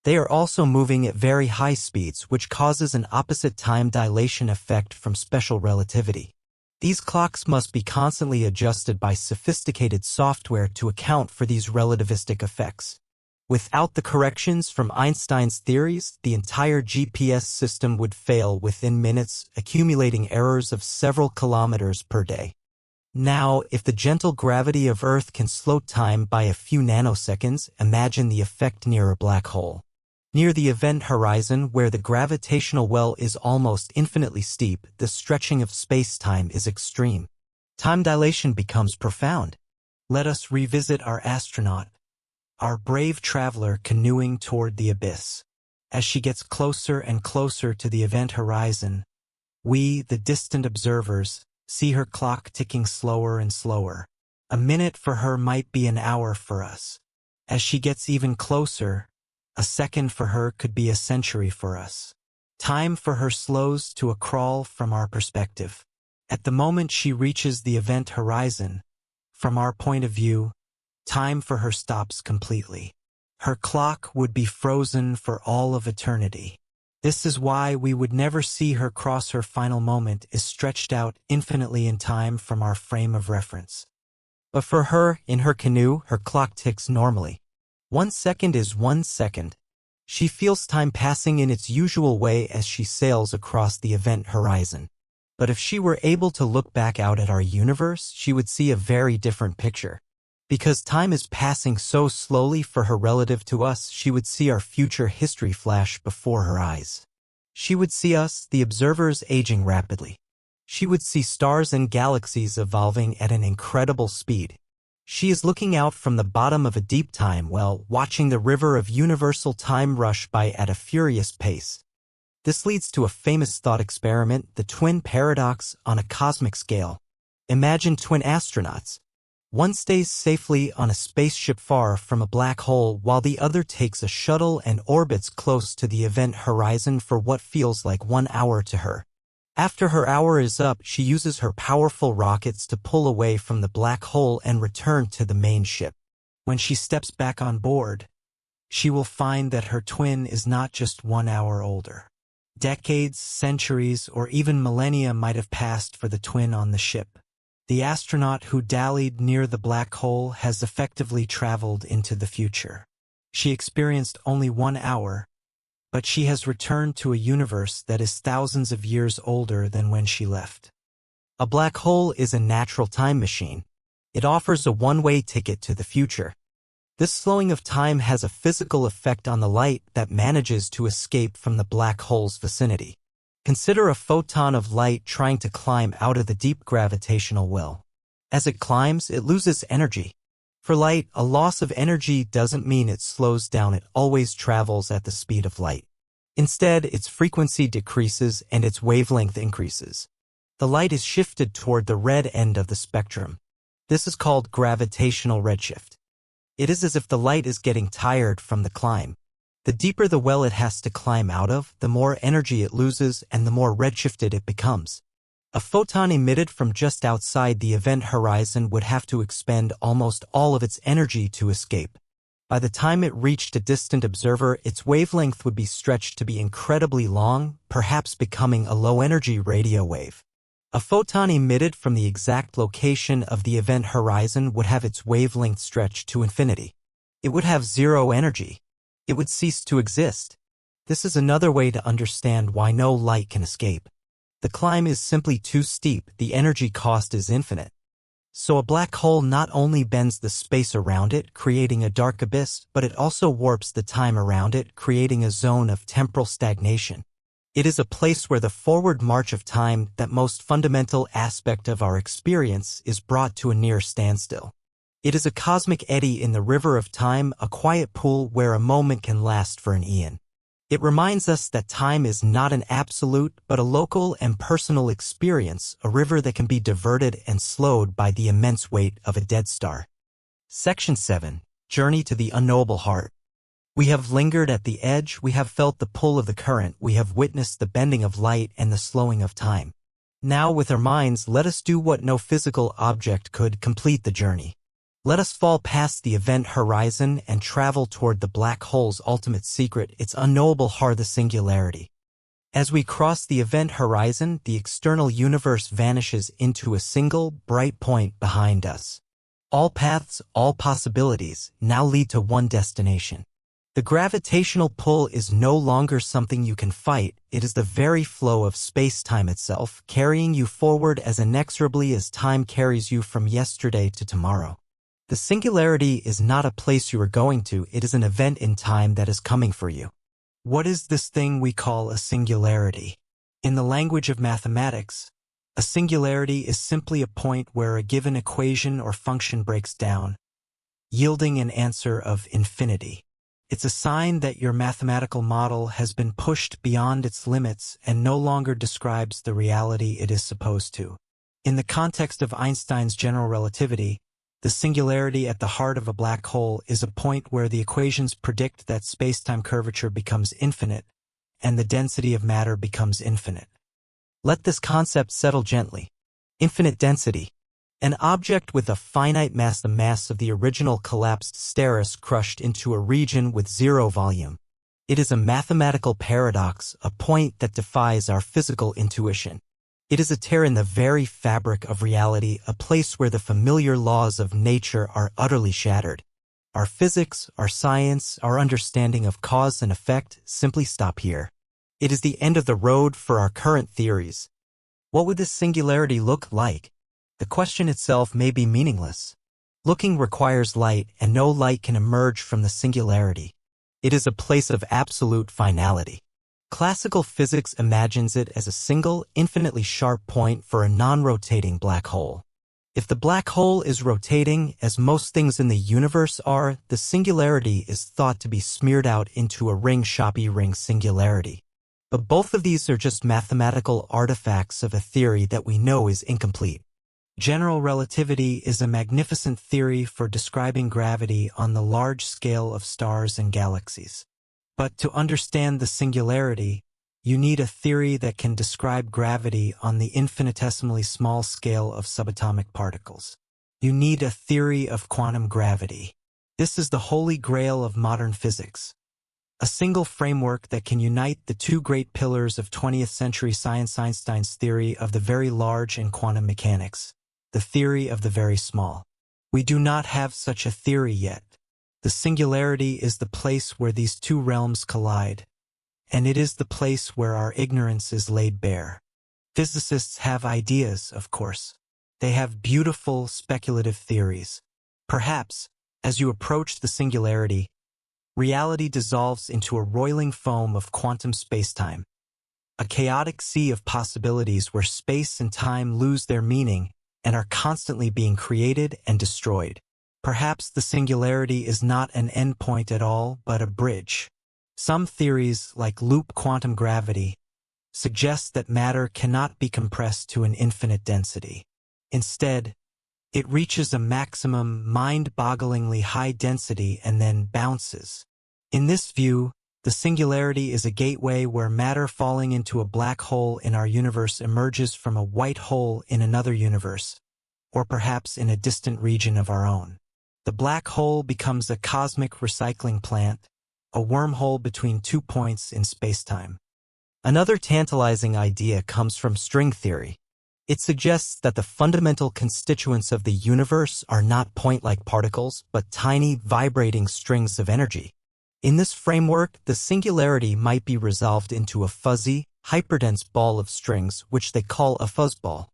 They are also moving at very high speeds, which causes an opposite time dilation effect from special relativity. These clocks must be constantly adjusted by sophisticated software to account for these relativistic effects. Without the corrections from Einstein's theories, the entire GPS system would fail within minutes, accumulating errors of several kilometers per day. Now, if the gentle gravity of Earth can slow time by a few nanoseconds, imagine the effect near a black hole. Near the event horizon, where the gravitational well is almost infinitely steep, the stretching of space-time is extreme. Time dilation becomes profound. Let us revisit our astronaut. our brave traveler canoeing toward the abyss. As she gets closer and closer to the event horizon, we, the distant observers, see her clock ticking slower and slower. A minute for her might be an hour for us. As she gets even closer, a second for her could be a century for us. Time for her slows to a crawl from our perspective. At the moment she reaches the event horizon, from our point of view, time for her stops completely. Her clock would be frozen for all of eternity. This is why we would never see her cross. Her final moment is stretched out infinitely in time from our frame of reference. But for her, in her canoe, her clock ticks normally. 1 second is 1 second. She feels time passing in its usual way as she sails across the event horizon. But if she were able to look back out at our universe, she would see a very different picture. Because time is passing so slowly for her relative to us, she would see our future history flash before her eyes. She would see us, the observers, aging rapidly. She would see stars and galaxies evolving at an incredible speed. She is looking out from the bottom of a deep time well, watching the river of universal time rush by at a furious pace. This leads to a famous thought experiment, the twin paradox on a cosmic scale. Imagine twin astronauts. One stays safely on a spaceship far from a black hole while the other takes a shuttle and orbits close to the event horizon for what feels like 1 hour to her. After her hour is up, she uses her powerful rockets to pull away from the black hole and return to the main ship. When she steps back on board, she will find that her twin is not just 1 hour older. Decades, centuries, or even millennia might have passed for the twin on the ship. The astronaut who dallied near the black hole has effectively traveled into the future. She experienced only 1 hour, but she has returned to a universe that is thousands of years older than when she left. A black hole is a natural time machine. It offers a one-way ticket to the future. This slowing of time has a physical effect on the light that manages to escape from the black hole's vicinity. Consider a photon of light trying to climb out of the deep gravitational well. As it climbs, it loses energy. For light, a loss of energy doesn't mean it slows down. It always travels at the speed of light. Instead, its frequency decreases and its wavelength increases. The light is shifted toward the red end of the spectrum. This is called gravitational redshift. It is as if the light is getting tired from the climb. The deeper the well it has to climb out of, the more energy it loses and the more redshifted it becomes. A photon emitted from just outside the event horizon would have to expend almost all of its energy to escape. By the time it reached a distant observer, its wavelength would be stretched to be incredibly long, perhaps becoming a low-energy radio wave. A photon emitted from the exact location of the event horizon would have its wavelength stretched to infinity. It would have zero energy. It would cease to exist. This is another way to understand why no light can escape. The climb is simply too steep, the energy cost is infinite. So a black hole not only bends the space around it, creating a dark abyss, but it also warps the time around it, creating a zone of temporal stagnation. It is a place where the forward march of time, that most fundamental aspect of our experience, is brought to a near standstill. It is a cosmic eddy in the river of time, a quiet pool where a moment can last for an eon. It reminds us that time is not an absolute, but a local and personal experience, a river that can be diverted and slowed by the immense weight of a dead star. Section 7. Journey to the Unknowable Heart. We have lingered at the edge, we have felt the pull of the current, we have witnessed the bending of light and the slowing of time. Now with our minds, let us do what no physical object could: complete the journey. Let us fall past the event horizon and travel toward the black hole's ultimate secret, its unknowable heart, the singularity. As we cross the event horizon, the external universe vanishes into a single, bright point behind us. All paths, all possibilities, now lead to one destination. The gravitational pull is no longer something you can fight, it is the very flow of space-time itself, carrying you forward as inexorably as time carries you from yesterday to tomorrow. The singularity is not a place you are going to, it is an event in time that is coming for you. What is this thing we call a singularity? In the language of mathematics, a singularity is simply a point where a given equation or function breaks down. yielding an answer of infinity. It's a sign that your mathematical model has been pushed beyond its limits and no longer describes the reality it is supposed to. In the context of Einstein's general relativity, the singularity at the heart of a black hole is a point where the equations predict that spacetime curvature becomes infinite and the density of matter becomes infinite. Let this concept settle gently. Infinite density. An object with a finite mass, the mass of the original collapsed staircase crushed into a region with zero volume. It is a mathematical paradox, a point that defies our physical intuition. It is a tear in the very fabric of reality, a place where the familiar laws of nature are utterly shattered. Our physics, our science, our understanding of cause and effect simply stop here. It is the end of the road for our current theories. What would this singularity look like? The question itself may be meaningless. Looking requires light, and no light can emerge from the singularity. It is a place of absolute finality. Classical physics imagines it as a single, infinitely sharp point for a non-rotating black hole. If the black hole is rotating, as most things in the universe are, the singularity is thought to be smeared out into a ring-choppy ring singularity. But both of these are just mathematical artifacts of a theory that we know is incomplete. General relativity is a magnificent theory for describing gravity on the large scale of stars and galaxies. But to understand the singularity, you need a theory that can describe gravity on the infinitesimally small scale of subatomic particles. You need a theory of quantum gravity. This is the holy grail of modern physics. A single framework that can unite the two great pillars of 20th century science: Einstein's theory of the very large and quantum mechanics, the theory of the very small. We do not have such a theory yet. The singularity is the place where these two realms collide, and it is the place where our ignorance is laid bare. Physicists have ideas, of course. They have beautiful, speculative theories. Perhaps, as you approach the singularity, reality dissolves into a roiling foam of quantum spacetime, a chaotic sea of possibilities where space and time lose their meaning and are constantly being created and destroyed. Perhaps the singularity is not an endpoint at all, but a bridge. Some theories, like loop quantum gravity, suggest that matter cannot be compressed to an infinite density. Instead, it reaches a maximum, mind-bogglingly high density and then bounces. In this view, the singularity is a gateway where matter falling into a black hole in our universe emerges from a white hole in another universe, or perhaps in a distant region of our own. The black hole becomes a cosmic recycling plant, a wormhole between 2 points in spacetime. Another tantalizing idea comes from string theory. It suggests that the fundamental constituents of the universe are not point-like particles, but tiny, vibrating strings of energy. In this framework, the singularity might be resolved into a fuzzy, hyperdense ball of strings, which they call a fuzzball.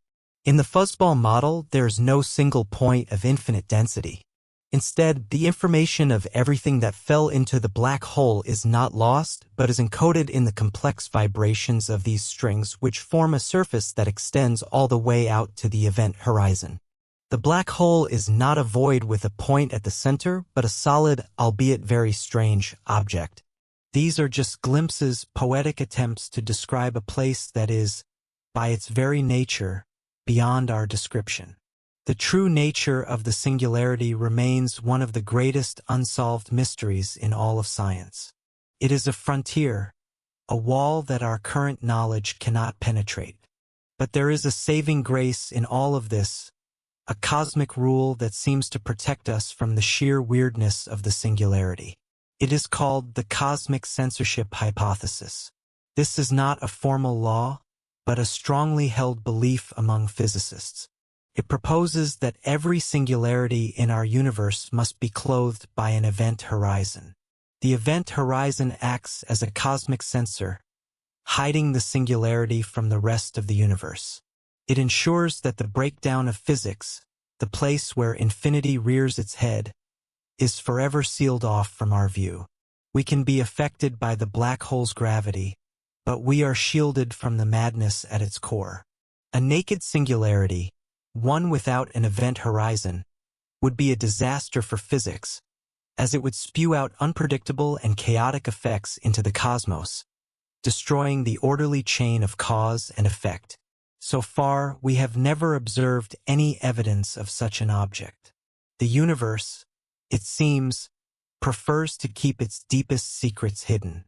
In the fuzzball model, there is no single point of infinite density. Instead, the information of everything that fell into the black hole is not lost, but is encoded in the complex vibrations of these strings, which form a surface that extends all the way out to the event horizon. The black hole is not a void with a point at the center, but a solid, albeit very strange, object. These are just glimpses, poetic attempts to describe a place that is, by its very nature, beyond our description. The true nature of the singularity remains one of the greatest unsolved mysteries in all of science. It is a frontier, a wall that our current knowledge cannot penetrate. But there is a saving grace in all of this, a cosmic rule that seems to protect us from the sheer weirdness of the singularity. It is called the cosmic censorship hypothesis. This is not a formal law, but a strongly held belief among physicists. It proposes that every singularity in our universe must be clothed by an event horizon. The event horizon acts as a cosmic censor, hiding the singularity from the rest of the universe. It ensures that the breakdown of physics, the place where infinity rears its head, is forever sealed off from our view. We can be affected by the black hole's gravity, but we are shielded from the madness at its core. A naked singularity, one without an event horizon, would be a disaster for physics, as it would spew out unpredictable and chaotic effects into the cosmos, destroying the orderly chain of cause and effect. So far, we have never observed any evidence of such an object. The universe, it seems, prefers to keep its deepest secrets hidden.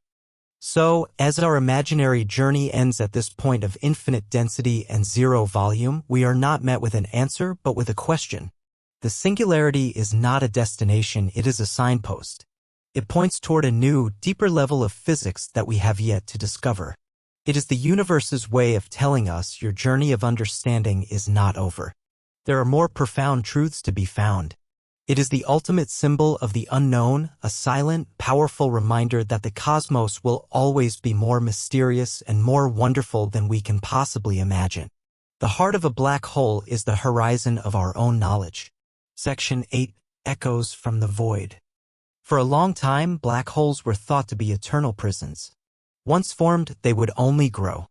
So, as our imaginary journey ends at this point of infinite density and zero volume, we are not met with an answer, but with a question. The singularity is not a destination, it is a signpost. It points toward a new, deeper level of physics that we have yet to discover. It is the universe's way of telling us your journey of understanding is not over. There are more profound truths to be found. It is the ultimate symbol of the unknown, a silent, powerful reminder that the cosmos will always be more mysterious and more wonderful than we can possibly imagine. The heart of a black hole is the horizon of our own knowledge. Section 8. Echoes from the Void. For a long time, black holes were thought to be eternal prisons. Once formed, they would only grow.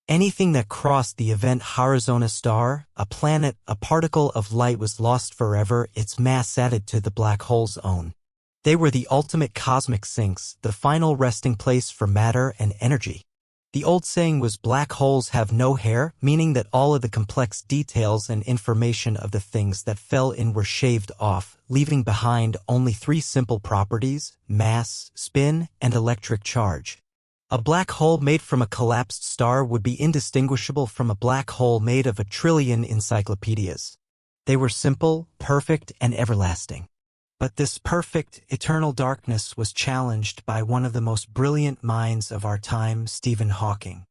Anything that crossed the event horizon, a star, a planet, a particle of light, was lost forever, its mass added to the black hole's own. They were the ultimate cosmic sinks, the final resting place for matter and energy. The old saying was black holes have no hair, meaning that all of the complex details and information of the things that fell in were shaved off, leaving behind only three simple properties: mass, spin, and electric charge. A black hole made from a collapsed star would be indistinguishable from a black hole made of a trillion encyclopedias. They were simple, perfect, and everlasting. But this perfect, eternal darkness was challenged by one of the most brilliant minds of our time, Stephen Hawking.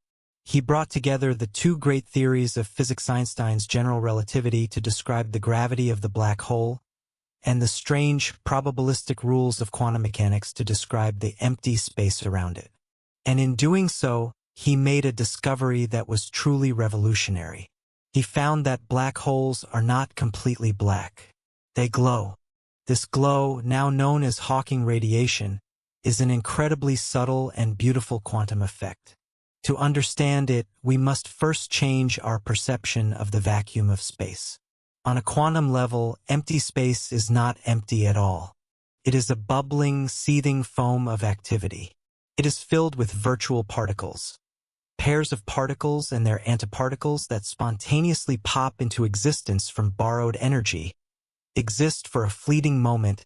He brought together the two great theories of physics, Einstein's general relativity to describe the gravity of the black hole, and the strange, probabilistic rules of quantum mechanics to describe the empty space around it. And in doing so, he made a discovery that was truly revolutionary. He found that black holes are not completely black. They glow. This glow, now known as Hawking radiation, is an incredibly subtle and beautiful quantum effect. To understand it, we must first change our perception of the vacuum of space. On a quantum level, empty space is not empty at all. It is a bubbling, seething foam of activity. It is filled with virtual particles. Pairs of particles and their antiparticles that spontaneously pop into existence from borrowed energy, exist for a fleeting moment,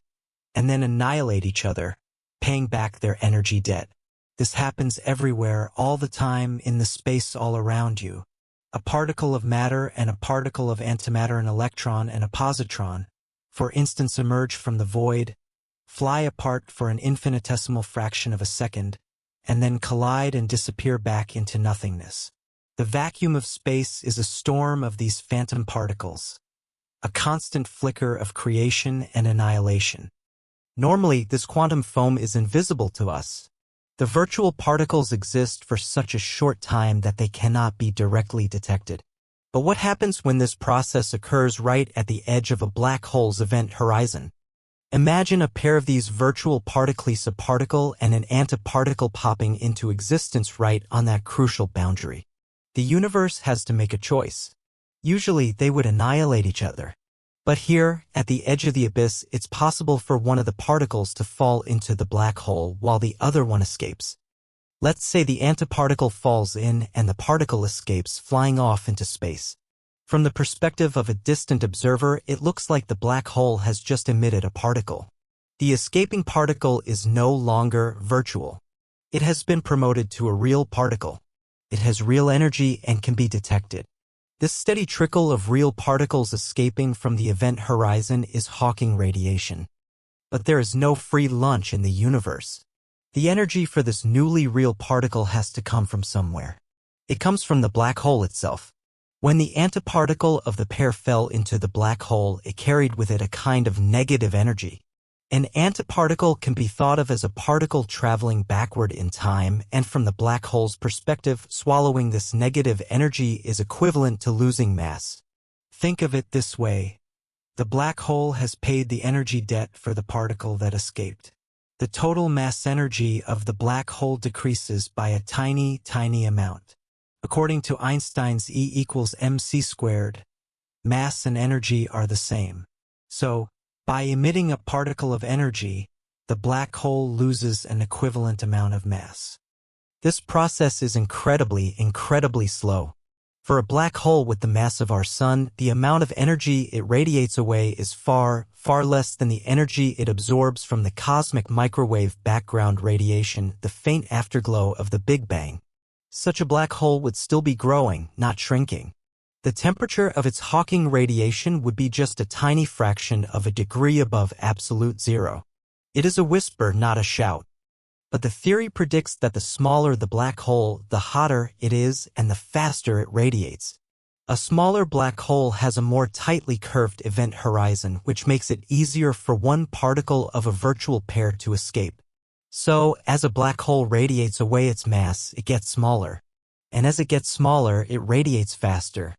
and then annihilate each other, paying back their energy debt. This happens everywhere, all the time, in the space all around you. A particle of matter and a particle of antimatter, an electron and a positron, for instance, emerge from the void, fly apart for an infinitesimal fraction of a second, and then collide and disappear back into nothingness. The vacuum of space is a storm of these phantom particles, a constant flicker of creation and annihilation. Normally, this quantum foam is invisible to us. The virtual particles exist for such a short time that they cannot be directly detected. But what happens when this process occurs right at the edge of a black hole's event horizon? Imagine a pair of these virtual particles, a particle and an antiparticle, popping into existence right on that crucial boundary. The universe has to make a choice. Usually, they would annihilate each other. But here, at the edge of the abyss, it's possible for one of the particles to fall into the black hole while the other one escapes. Let's say the antiparticle falls in and the particle escapes, flying off into space. From the perspective of a distant observer, it looks like the black hole has just emitted a particle. The escaping particle is no longer virtual. It has been promoted to a real particle. It has real energy and can be detected. This steady trickle of real particles escaping from the event horizon is Hawking radiation. But there is no free lunch in the universe. The energy for this newly real particle has to come from somewhere. It comes from the black hole itself. When the antiparticle of the pair fell into the black hole, it carried with it a kind of negative energy. An antiparticle can be thought of as a particle traveling backward in time, and from the black hole's perspective, swallowing this negative energy is equivalent to losing mass. Think of it this way. The black hole has paid the energy debt for the particle that escaped. The total mass energy of the black hole decreases by a tiny, tiny amount. According to Einstein's E = mc², mass and energy are the same. So, By emitting a particle of energy, the black hole loses an equivalent amount of mass. This process is incredibly slow. For a black hole with the mass of our Sun, the amount of energy it radiates away is far less than the energy it absorbs from the cosmic microwave background radiation, the faint afterglow of the Big Bang. Such a black hole would still be growing, not shrinking. The temperature of its Hawking radiation would be just a tiny fraction of a degree above absolute zero. It is a whisper, not a shout. But the theory predicts that the smaller the black hole, the hotter it is and the faster it radiates. A smaller black hole has a more tightly curved event horizon, which makes it easier for one particle of a virtual pair to escape. So, as a black hole radiates away its mass, it gets smaller. And as it gets smaller, it radiates faster.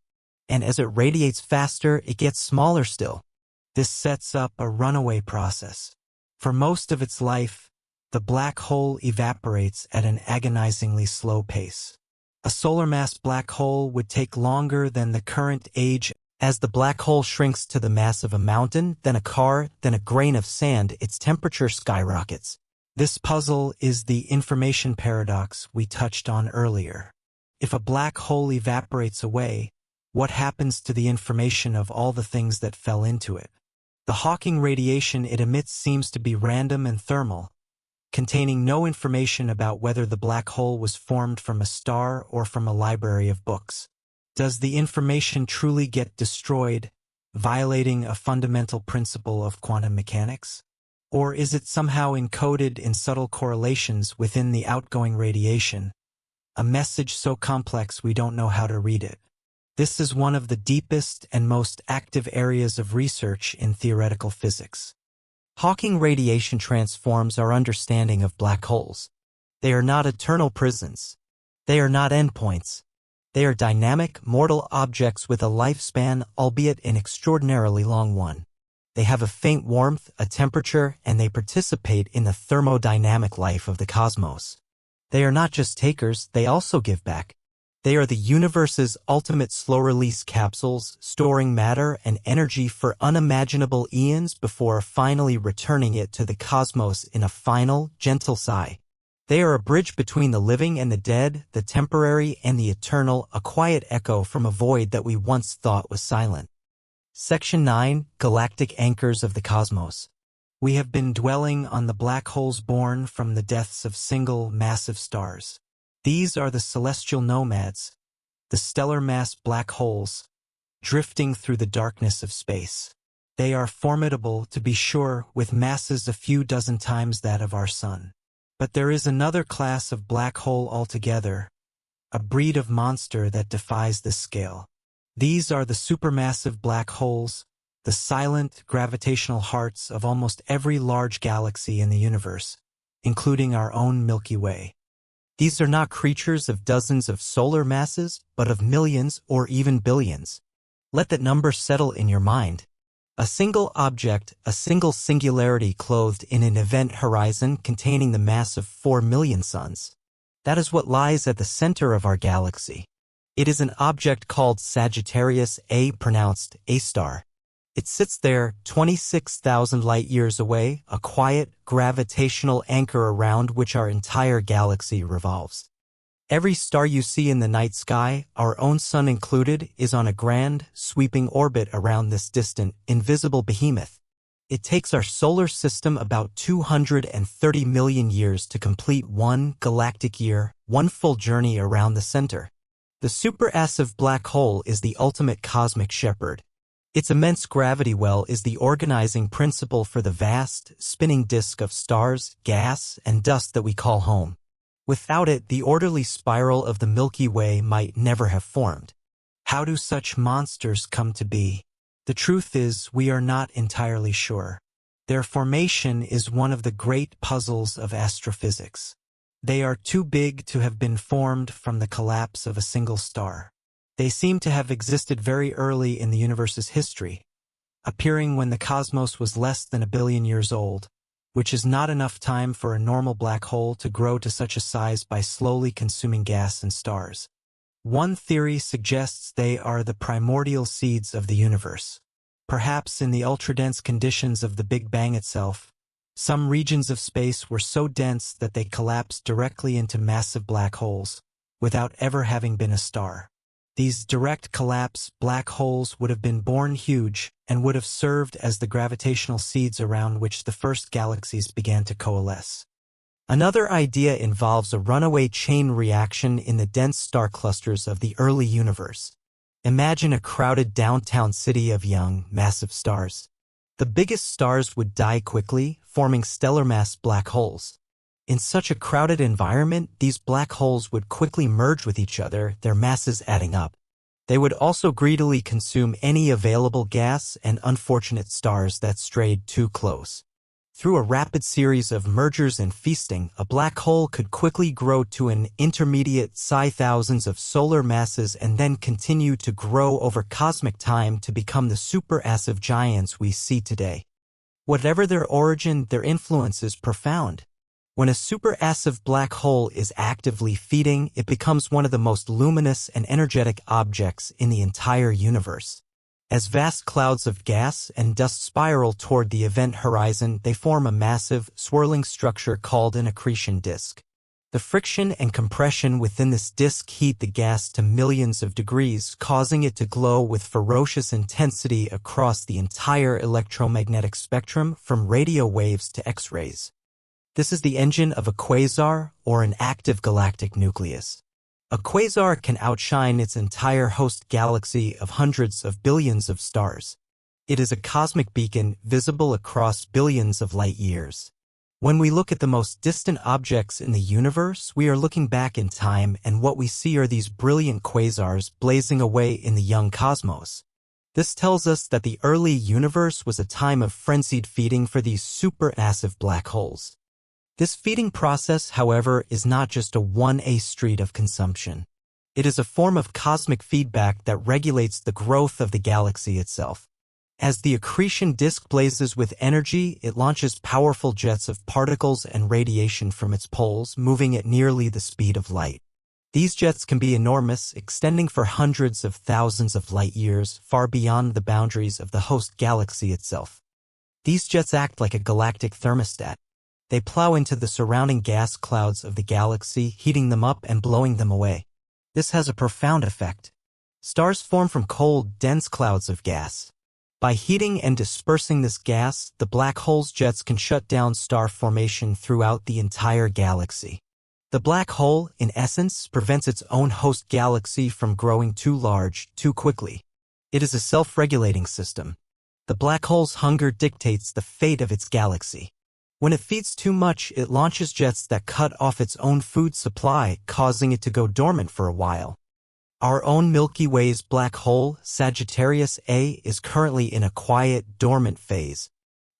And as it radiates faster, it gets smaller still. This sets up a runaway process. For most of its life, the black hole evaporates at an agonizingly slow pace. A solar mass black hole would take longer than the current age. As the black hole shrinks to the mass of a mountain, then a car, then a grain of sand, its temperature skyrockets. This puzzle is the information paradox we touched on earlier. If a black hole evaporates away, what happens to the information of all the things that fell into it? The Hawking radiation it emits seems to be random and thermal, containing no information about whether the black hole was formed from a star or from a library of books. Does the information truly get destroyed, violating a fundamental principle of quantum mechanics? Or is it somehow encoded in subtle correlations within the outgoing radiation, a message so complex we don't know how to read it? This is one of the deepest and most active areas of research in theoretical physics. Hawking radiation transforms our understanding of black holes. They are not eternal prisons. They are not endpoints. They are dynamic, mortal objects with a lifespan, albeit an extraordinarily long one. They have a faint warmth, a temperature, and they participate in the thermodynamic life of the cosmos. They are not just takers, they also give back. They are the universe's ultimate slow-release capsules, storing matter and energy for unimaginable eons before finally returning it to the cosmos in a final, gentle sigh. They are a bridge between the living and the dead, the temporary and the eternal, a quiet echo from a void that we once thought was silent. Section 9, Galactic Anchors of the Cosmos. We have been dwelling on the black holes born from the deaths of single, massive stars. These are the celestial nomads, the stellar mass black holes, drifting through the darkness of space. They are formidable, to be sure, with masses a few dozen times that of our Sun. But there is another class of black hole altogether, a breed of monster that defies this scale. These are the supermassive black holes, the silent gravitational hearts of almost every large galaxy in the universe, including our own Milky Way. These are not creatures of dozens of solar masses, but of millions or even billions. Let that number settle in your mind. A single object, a single singularity clothed in an event horizon containing the mass of 4 million suns. That is what lies at the center of our galaxy. It is an object called Sagittarius A, pronounced A-star. It sits there 26,000 light-years away, a quiet, gravitational anchor around which our entire galaxy revolves. Every star you see in the night sky, our own Sun included, is on a grand, sweeping orbit around this distant, invisible behemoth. It takes our solar system about 230 million years to complete one galactic year, one full journey around the center. The supermassive black hole is the ultimate cosmic shepherd. Its immense gravity well is the organizing principle for the vast, spinning disk of stars, gas, and dust that we call home. Without it, the orderly spiral of the Milky Way might never have formed. How do such monsters come to be? The truth is, we are not entirely sure. Their formation is one of the great puzzles of astrophysics. They are too big to have been formed from the collapse of a single star. They seem to have existed very early in the universe's history, appearing when the cosmos was less than 1 billion years old, which is not enough time for a normal black hole to grow to such a size by slowly consuming gas and stars. One theory suggests they are the primordial seeds of the universe. Perhaps in the ultra-dense conditions of the Big Bang itself, some regions of space were so dense that they collapsed directly into massive black holes, without ever having been a star. These direct collapse black holes would have been born huge and would have served as the gravitational seeds around which the first galaxies began to coalesce. Another idea involves a runaway chain reaction in the dense star clusters of the early universe. Imagine a crowded downtown city of young, massive stars. The biggest stars would die quickly, forming stellar mass black holes. In such a crowded environment, these black holes would quickly merge with each other, their masses adding up. They would also greedily consume any available gas and unfortunate stars that strayed too close. Through a rapid series of mergers and feasting, a black hole could quickly grow to an intermediate thousands of solar masses and then continue to grow over cosmic time to become the supermassive giants we see today. Whatever their origin, their influence is profound. When a supermassive black hole is actively feeding, it becomes one of the most luminous and energetic objects in the entire universe. As vast clouds of gas and dust spiral toward the event horizon, they form a massive, swirling structure called an accretion disk. The friction and compression within this disk heat the gas to millions of degrees, causing it to glow with ferocious intensity across the entire electromagnetic spectrum, from radio waves to X-rays. This is the engine of a quasar, or an active galactic nucleus. A quasar can outshine its entire host galaxy of hundreds of billions of stars. It is a cosmic beacon visible across billions of light years. When we look at the most distant objects in the universe, we are looking back in time, and what we see are these brilliant quasars blazing away in the young cosmos. This tells us that the early universe was a time of frenzied feeding for these supermassive black holes. This feeding process, however, is not just a one-way street of consumption. It is a form of cosmic feedback that regulates the growth of the galaxy itself. As the accretion disk blazes with energy, it launches powerful jets of particles and radiation from its poles, moving at nearly the speed of light. These jets can be enormous, extending for hundreds of thousands of light years, far beyond the boundaries of the host galaxy itself. These jets act like a galactic thermostat. They plow into the surrounding gas clouds of the galaxy, heating them up and blowing them away. This has a profound effect. Stars form from cold, dense clouds of gas. By heating and dispersing this gas, the black hole's jets can shut down star formation throughout the entire galaxy. The black hole, in essence, prevents its own host galaxy from growing too large, too quickly. It is a self-regulating system. The black hole's hunger dictates the fate of its galaxy. When it feeds too much, it launches jets that cut off its own food supply, causing it to go dormant for a while. Our own Milky Way's black hole, Sagittarius A, is currently in a quiet, dormant phase.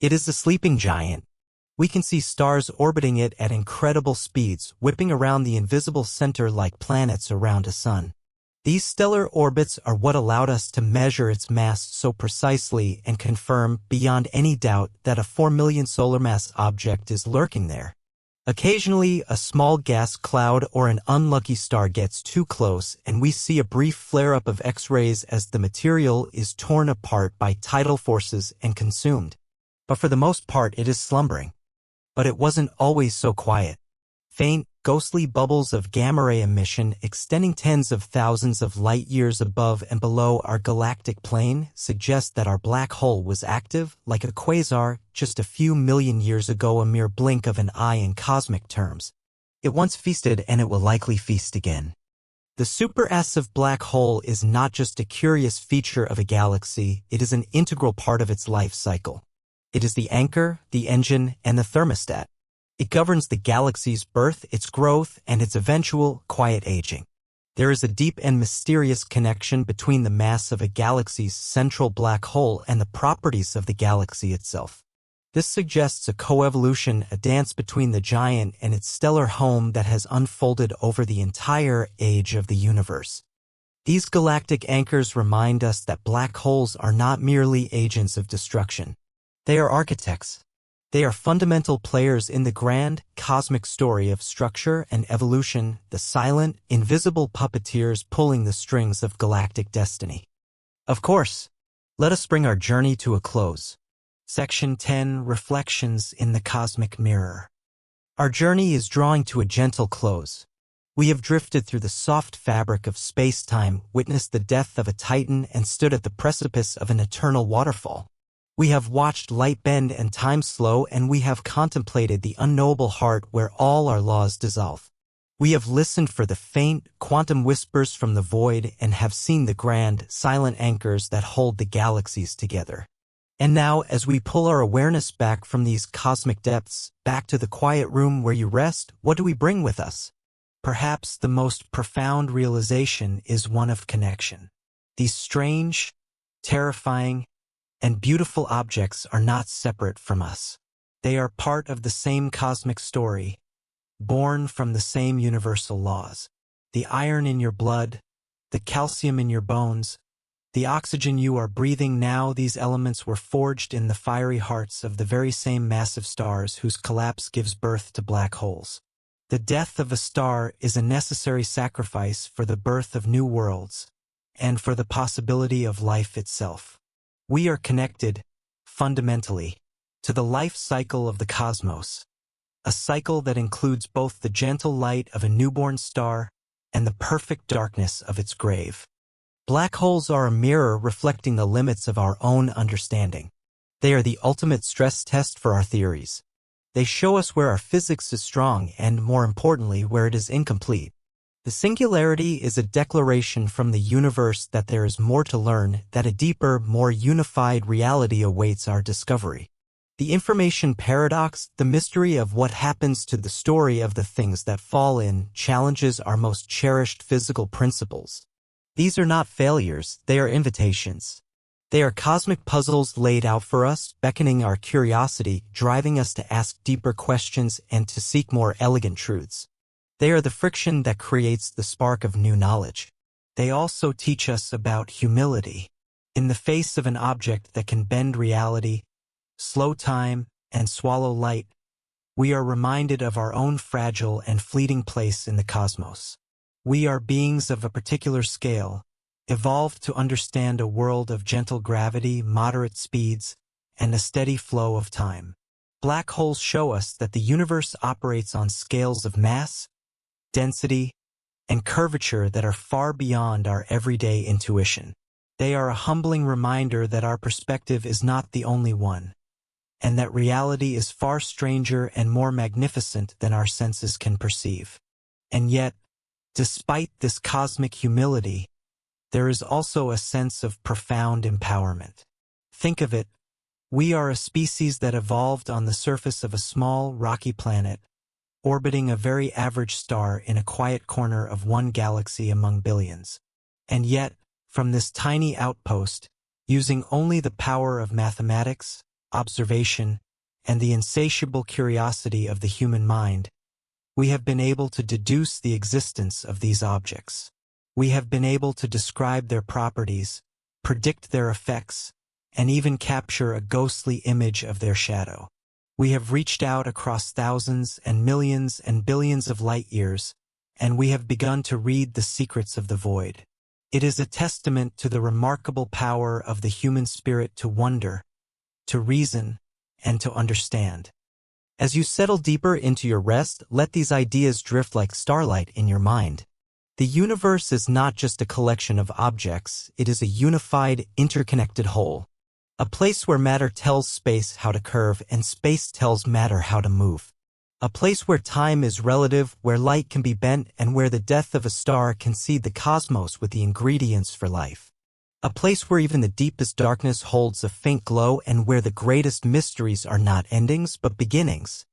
It is a sleeping giant. We can see stars orbiting it at incredible speeds, whipping around the invisible center like planets around a sun. These stellar orbits are what allowed us to measure its mass so precisely and confirm, beyond any doubt, that a 4 million solar mass object is lurking there. Occasionally, a small gas cloud or an unlucky star gets too close, and we see a brief flare-up of X-rays as the material is torn apart by tidal forces and consumed. But for the most part, it is slumbering. But it wasn't always so quiet. Faint, ghostly bubbles of gamma-ray emission extending tens of thousands of light-years above and below our galactic plane suggest that our black hole was active, like a quasar, just a few million years ago, a mere blink of an eye in cosmic terms. It once feasted, and it will likely feast again. The supermassive black hole is not just a curious feature of a galaxy, it is an integral part of its life cycle. It is the anchor, the engine, and the thermostat. It governs the galaxy's birth, its growth, and its eventual, quiet aging. There is a deep and mysterious connection between the mass of a galaxy's central black hole and the properties of the galaxy itself. This suggests a coevolution, a dance between the giant and its stellar home that has unfolded over the entire age of the universe. These galactic anchors remind us that black holes are not merely agents of destruction. They are architects. They are fundamental players in the grand, cosmic story of structure and evolution, the silent, invisible puppeteers pulling the strings of galactic destiny. Of course, Let us bring our journey to a close. Section 10, Reflections in the Cosmic Mirror. Our journey is drawing to a gentle close. We have drifted through the soft fabric of space-time, witnessed the death of a titan, and stood at the precipice of an eternal waterfall. We have watched light bend and time slow, and we have contemplated the unknowable heart where all our laws dissolve. We have listened for the faint, quantum whispers from the void and have seen the grand, silent anchors that hold the galaxies together. And now, as we pull our awareness back from these cosmic depths, back to the quiet room where you rest, what do we bring with us? Perhaps the most profound realization is one of connection. These strange, terrifying, and beautiful objects are not separate from us. They are part of the same cosmic story, born from the same universal laws. The iron in your blood, the calcium in your bones, the oxygen you are breathing now, these elements were forged in the fiery hearts of the very same massive stars whose collapse gives birth to black holes. The death of a star is a necessary sacrifice for the birth of new worlds, and for the possibility of life itself. We are connected, fundamentally, to the life cycle of the cosmos, a cycle that includes both the gentle light of a newborn star and the perfect darkness of its grave. Black holes are a mirror reflecting the limits of our own understanding. They are the ultimate stress test for our theories. They show us where our physics is strong and, more importantly, where it is incomplete. The singularity is a declaration from the universe that there is more to learn, that a deeper, more unified reality awaits our discovery. The information paradox, the mystery of what happens to the story of the things that fall in, challenges our most cherished physical principles. These are not failures, they are invitations. They are cosmic puzzles laid out for us, beckoning our curiosity, driving us to ask deeper questions and to seek more elegant truths. They are the friction that creates the spark of new knowledge. They also teach us about humility. In the face of an object that can bend reality, slow time, and swallow light, we are reminded of our own fragile and fleeting place in the cosmos. We are beings of a particular scale, evolved to understand a world of gentle gravity, moderate speeds, and a steady flow of time. Black holes show us that the universe operates on scales of mass, density, and curvature that are far beyond our everyday intuition. They are a humbling reminder that our perspective is not the only one, and that reality is far stranger and more magnificent than our senses can perceive. And yet, despite this cosmic humility, there is also a sense of profound empowerment. Think of it, we are a species that evolved on the surface of a small, rocky planet, orbiting a very average star in a quiet corner of one galaxy among billions. And yet, from this tiny outpost, using only the power of mathematics, observation, and the insatiable curiosity of the human mind, we have been able to deduce the existence of these objects. We have been able to describe their properties, predict their effects, and even capture a ghostly image of their shadow. We have reached out across thousands and millions and billions of light years, and we have begun to read the secrets of the void. It is a testament to the remarkable power of the human spirit to wonder, to reason, and to understand. As you settle deeper into your rest, let these ideas drift like starlight in your mind. The universe is not just a collection of objects, it is a unified, interconnected whole. A place where matter tells space how to curve and space tells matter how to move. A place where time is relative, where light can be bent, and where the death of a star can seed the cosmos with the ingredients for life. A place where even the deepest darkness holds a faint glow and where the greatest mysteries are not endings but beginnings.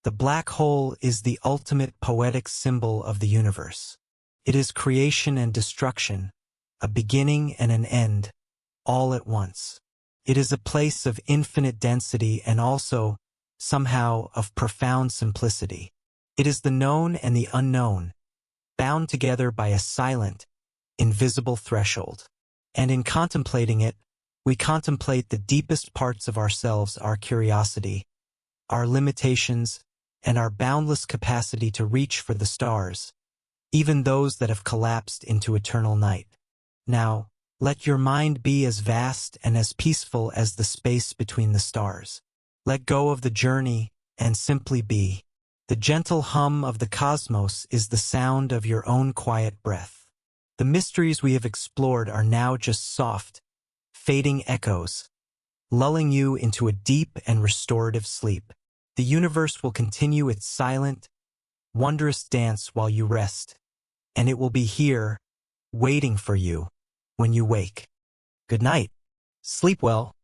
The black hole is the ultimate poetic symbol of the universe. It is creation and destruction, a beginning and an end, all at once. It is a place of infinite density and also, somehow, of profound simplicity. It is the known and the unknown, bound together by a silent, invisible threshold. And in contemplating it, we contemplate the deepest parts of ourselves, our curiosity, our limitations, and our boundless capacity to reach for the stars, even those that have collapsed into eternal night. Now, Let your mind be as vast and as peaceful as the space between the stars. Let go of the journey and simply be. The gentle hum of the cosmos is the sound of your own quiet breath. The mysteries we have explored are now just soft, fading echoes, lulling you into a deep and restorative sleep. The universe will continue its silent, wondrous dance while you rest, and it will be here, waiting for you, when you wake. Good night. Sleep well.